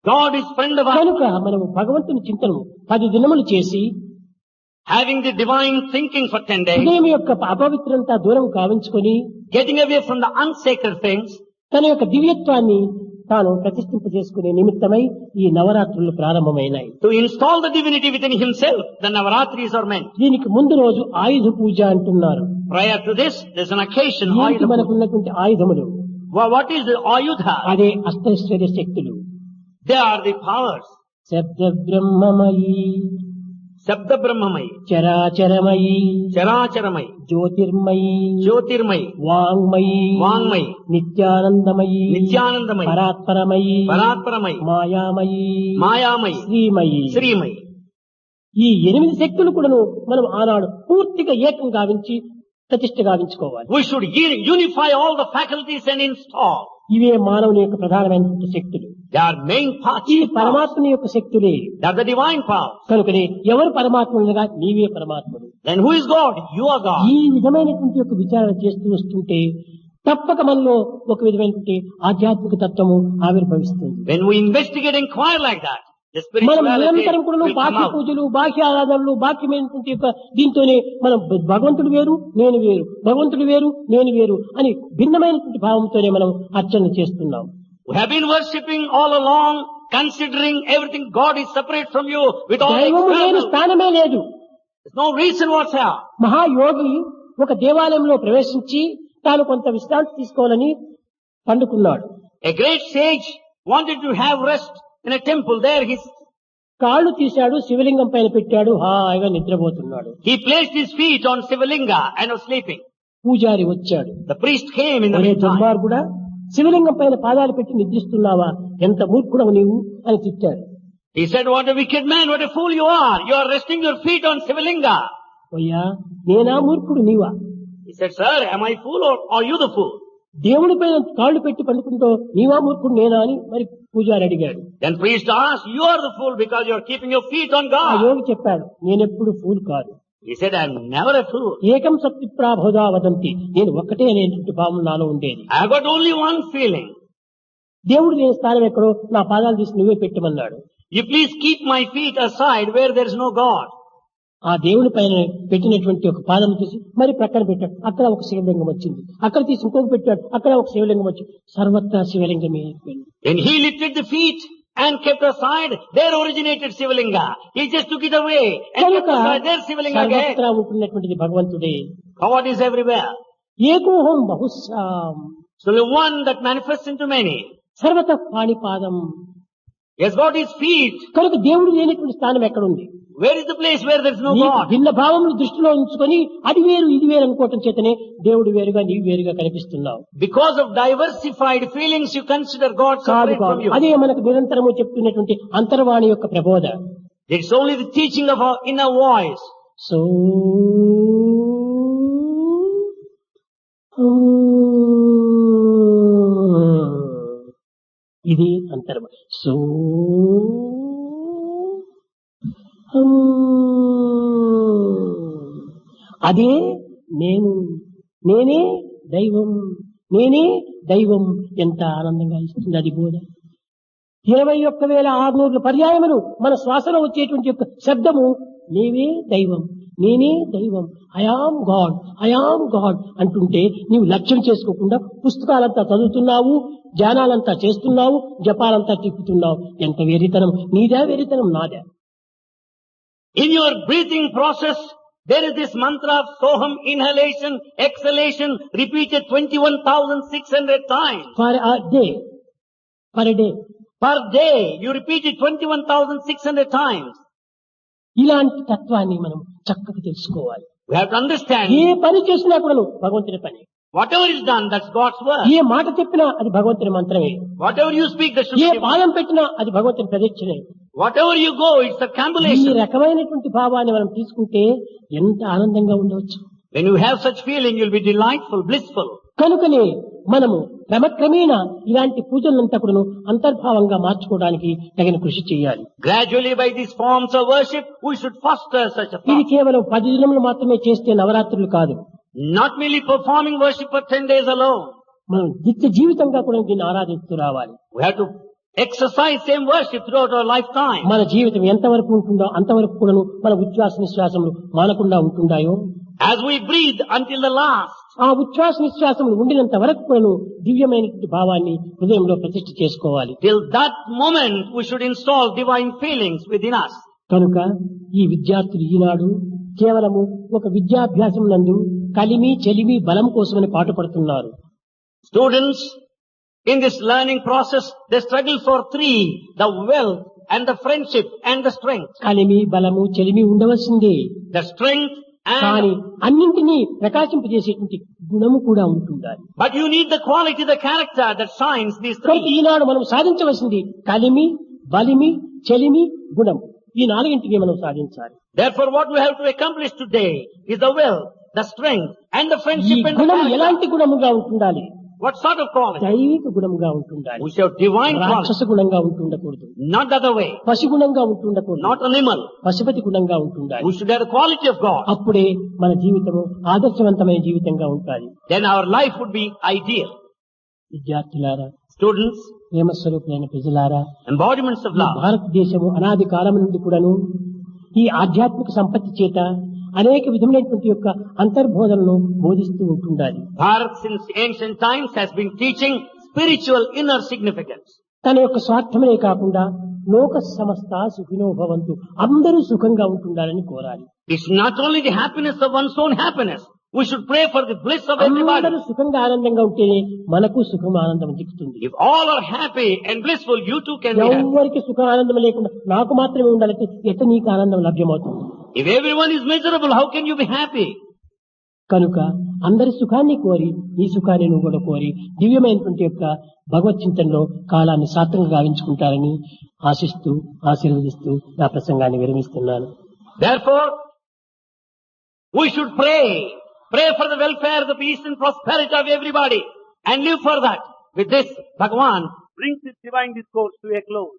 God is friend of us. కనుక మనము భగవంతుని చింతనము 10 దినములు చేసి Having the divine thinking for 10 days, హృదయం యొక్క అపవిత్రంతా దూరం కావించుకొని getting away from the unsacred things, తన యొక్క దివ్యత్వాన్ని తాను ప్రతిష్ఠింపజేసుకునే నిమిత్తమై ఈ నవరాత్రులు ప్రారంభమైనాయి. to install the divinity within himself, the Navaratris are meant. దీనికి ముందు రోజు ఆయుధ పూజ అంటున్నారు. Prior to this, there's an occasion. దీనికి Ayudha. మనకున్నటువంటి ఆయుధములు What is the Ayudha? అదే అష్టైశ్వర్య శక్తులు. They are the powers. శబ్ద బ్రహ్మమయీ Shabda Brahmamai, చరాచరమయి, Characharamai, Jyotirmayi, Jyotirmai, వాంగ్మయి, Vangmai, నిత్యానందమయి, Nityanandamai, పరాత్పరమయి, Paratparamai, మాయామయి, Mayamai, Srimayi. Srimai. ఈ 8 శక్తులు కూడాను మనం ఆనాడు పూర్తిగా ఏకం గావించి ప్రతిష్ఠ గావించుకోవాలి. We should unify all the faculties and install. ఇవే మానవుని యొక్క ప్రధానమైనటువంటి శక్తులు. They are main parts. ఈ పరమాత్మని యొక్క శక్తులే. They are the divine power. కనుకనే ఎవరు పరమాత్ములుగా నీవే పరమాత్ముడు. Then who is God? You are God. ఈ విధమైనటువంటి యొక్క విచారణ చేస్తూ వస్తుంటే తప్పక మనలో ఒక విధమైనటువంటి ఆధ్యాత్మిక తత్వము ఆవిర్భవిస్తుంది. When we investigate and inquire like that, the మనం spirituality నిరంతరం కూడా will come బాహ్య out. పూజలు, బాహ్య ఆరాధనలు, బాహ్యమైనటువంటి యొక్క దీంతోనే మనం భగవంతుడు వేరు నేను వేరు, భగవంతుడు వేరు నేను వేరు అని భిన్నమైనటువంటి భావంతోనే మనం అర్చన చేస్తున్నాం. We have been worshipping all along, considering everything God is separate from you with all దైవము లేని external. స్థానమే లేదు. There's no reason whatsoever. మహాయోగి ఒక దేవాలయంలో ప్రవేశించి తాను కొంత విశ్రాంతి తీసుకోవాలని పండుకున్నాడు. A great sage wanted to have rest in a temple. There కాళ్ళు తీశాడు, శివలింగం పైన పెట్టాడు, హాయిగా నిద్రపోతున్నాడు. he placed his feet on Sivalinga and was sleeping. పూజారి వచ్చాడు. The priest came in the ఒరే meantime. దుర్మార్గుడా, శివలింగం పైన పాదాలు పెట్టి నిద్రిస్తున్నావా, ఎంత మూర్ఖుడవు నీవు అని తిట్టాడు. He said, what a wicked man, what a fool you are. You are resting your feet on Sivalinga. అయ్యా నేనా మూర్ఖుడు నీవా? He said, sir, am I fool or are you the fool? దేవుడి పైన కాళ్ళు పెట్టి పండుకుంటూ నీవా మూర్ఖుడు నేనా అని మరి పూజారి అడిగాడు. Then priest asked, you are the fool because you are keeping your feet on ఆ God. యోగి చెప్పాడు, నేనెప్పుడు ఫూల్ కాదు. He said, I am never a fool. ఏకం సత్య ప్రాబోధా వదంతి, నేను ఒక్కటే అనేటువంటి భావం నాలో ఉండేది. I have got only one feeling. దేవుడు లేని స్థానం ఎక్కడో నా పాదాలు తీసి నువ్వే పెట్టమన్నాడు. You please keep my feet aside where there is no God. ఆ దేవుని పైన పెట్టినటువంటి ఒక పాదం తీసి మరి ప్రక్కన పెట్టాడు, అక్కడ ఒక శివలింగం వచ్చింది. అక్కడ తీసి ఇంకొక పెట్టాడు, అక్కడ ఒక శివలింగం వచ్చింది. సర్వత్రా శివలింగమే అయిపోయింది. When he lifted the feet and kept aside, there originated Sivalinga. He just took it away and kept కనుక aside, there Sivalinga again. సర్వత్రా ఉంటున్నటువంటిది భగవంతుడే. God is everywhere. ఏకోహం బహుశ్యాం, So the one that manifests into many. సర్వత పాణిపాదం. He has got his feet. కనుక దేవుడు లేనటువంటి స్థానం ఎక్కడుంది? Where is the place where there is no నీకు God? భిన్న భావములు దృష్టిలో ఉంచుకొని అది వేరు ఇది వేరు అనుకోవటం చేతనే దేవుడు వేరుగా నీవు వేరుగా కనిపిస్తున్నావు. Because of diversified feelings, you consider God కాదు separate కాదు, from you. అదే మనకు నిరంతరము చెప్తున్నటువంటి అంతర్వాణి యొక్క ప్రబోధ. It's only the teaching of our inner voice. So ఇది అంతర్వాణి. సో అదే నేను, నేనే దైవం, నేనే దైవం. ఎంత ఆనందంగా ఇస్తుంది అది బోధ. 21,600 పర్యాయములు మన శ్వాసలో వచ్చేటువంటి యొక్క శబ్దము నీవే దైవం, నేనే దైవం, ఐఆమ్ గాడ్, ఐఆమ్ గాడ్ అంటుంటే నీవు లక్ష్యం చేసుకోకుండా పుస్తకాలంతా చదువుతున్నావు, ధ్యానాలంతా చేస్తున్నావు, జపాలంతా తిప్పుతున్నావు. ఎంత వెరితనం, నీదా వెరితనం నాదా? In your breathing process, there is this mantra of Soham, inhalation, exhalation, repeated 21,600 times. For a day, per day. Per day, you repeat it 21,600 times. ఇలాంటి తత్వాన్ని మనం చక్కగా తెలుసుకోవాలి. We have to understand, ఏ పని చేసినా కూడా భగవంతుని పని. whatever is done, that's God's word. ఏ మాట చెప్పినా అది భగవంతుని మంత్రమే. Whatever you speak, that should A be. పాదం పెట్టినా అది భగవంతుని ప్రదక్షిణే. Whatever you go, it's a ఈ cambulation. రకమైనటువంటి భావాన్ని మనం తీసుకుంటే ఎంత ఆనందంగా ఉండవచ్చు. When you have such feeling, you'll be delightful, blissful. కనుకనే మనము క్రమక్రమేణా ఇలాంటి పూజలంతా కూడా అంతర్భావంగా మార్చుకోవడానికి తగిన కృషి చేయాలి. Gradually, by these forms of worship, we should foster such a ఇది thought. కేవలం 10 దినములు మాత్రమే చేస్తే నవరాత్రులు కాదు. Not merely performing worship for 10 days alone. మనం నిత్య జీవితంగా కూడా దీన్ని ఆరాధిస్తూ రావాలి. We have to exercise same worship throughout our lifetime. మన జీవితం ఎంతవరకు ఉంటుందో అంతవరకు కూడా మన ఉచ్ఛ్వాస నిశ్వాసములు మానకుండా ఉంటుండాయో, As we breathe until the last, ఆ ఉచ్ఛ్వాస నిశ్వాసములు ఉండినంత వరకు కూడా దివ్యమైనటువంటి భావాన్ని హృదయంలో ప్రతిష్ఠ చేసుకోవాలి. till that moment, we should install divine feelings within us. కనుక ఈ విద్యార్థులు ఈనాడు కేవలము ఒక విద్యాభ్యాసం నందు కలిమి చెలిమి బలం కోసమని పాటుపడుతున్నారు. Students, in this learning process, they struggle for 3, the wealth, and the friendship and the strength. కలిమి బలము చెలిమి ఉండవలసిందే. The strength కానీ and... అన్నింటినీ ప్రకాశింపజేసేటువంటి గుణము కూడా ఉంటుండాలి. But you need the quality, the character that shines these కాబట్టి three. ఈనాడు మనం సాధించవలసింది కలిమి బలిమి చెలిమి గుణం. ఈ నాలుగింటిని మనం సాధించాలి. Therefore what we have to accomplish today is the will, the strength and the ఈ friendship and the గుణం character. ఎలాంటి గుణముగా ఉంటుండాలి? What sort of quality? దైవిక గుణముగా ఉంటుండాలి. We should have divine రాక్షస quality. గుణంగా ఉంటుండకూడదు. Not the other way. పశు గుణంగా ఉంటుండకూడదు. Not animal. Pashupati గుణంగా ఉంటుండాలి. We should have the quality of God. అప్పుడే మన జీవితము ఆదర్శవంతమైన జీవితంగా ఉంటుంది. Then our life would be ideal. విద్యార్థులారా, Students, ప్రేమస్వరూపులైన ప్రజలారా, embodiments of ఈ love. భారతదేశము అనాది కాలం నుండి కూడాను ఈ ఆధ్యాత్మిక సంపత్తి చేత అనేక విధములైనటువంటి యొక్క అంతర్బోధనలు బోధిస్తూ ఉంటుండాలి. Bharat since ancient times has been teaching spiritual inner significance. తన యొక్క స్వార్థమనే కాకుండా లోక సమస్త సుఖినో భవంతు, అందరూ సుఖంగా ఉంటుండాలని కోరాలి. It's not only the happiness of one's own happiness. We should pray for the bliss of everybody. అందరూ సుఖంగా ఆనందంగా ఉంటేనే మనకు సుఖం ఆనందం దిక్కుతుంది. If all are happy and blissful, you too can be happy. ఎవరికి సుఖ ఆనందం లేకుండా నాకు మాత్రమే ఉండాలంటే ఎట్లా నీకు ఆనందం లభ్యమవుతుంది? If everyone is miserable, how can you be happy? కనుక అందరి సుఖాన్ని కోరి ఈ సుఖాన్ని నువ్వు కూడా కోరి దివ్యమైనటువంటి యొక్క భగవత్ చింతనలో కాలాన్ని సార్థకంగా గావించుకుంటారని ఆశిస్తూ ఆశీర్వదిస్తూ నా ప్రసంగాన్ని విరమిస్తున్నాను. Therefore, we should pray for the welfare, the peace and prosperity of everybody and live for that. With this, Bhagavan brings his divine discourse to a close.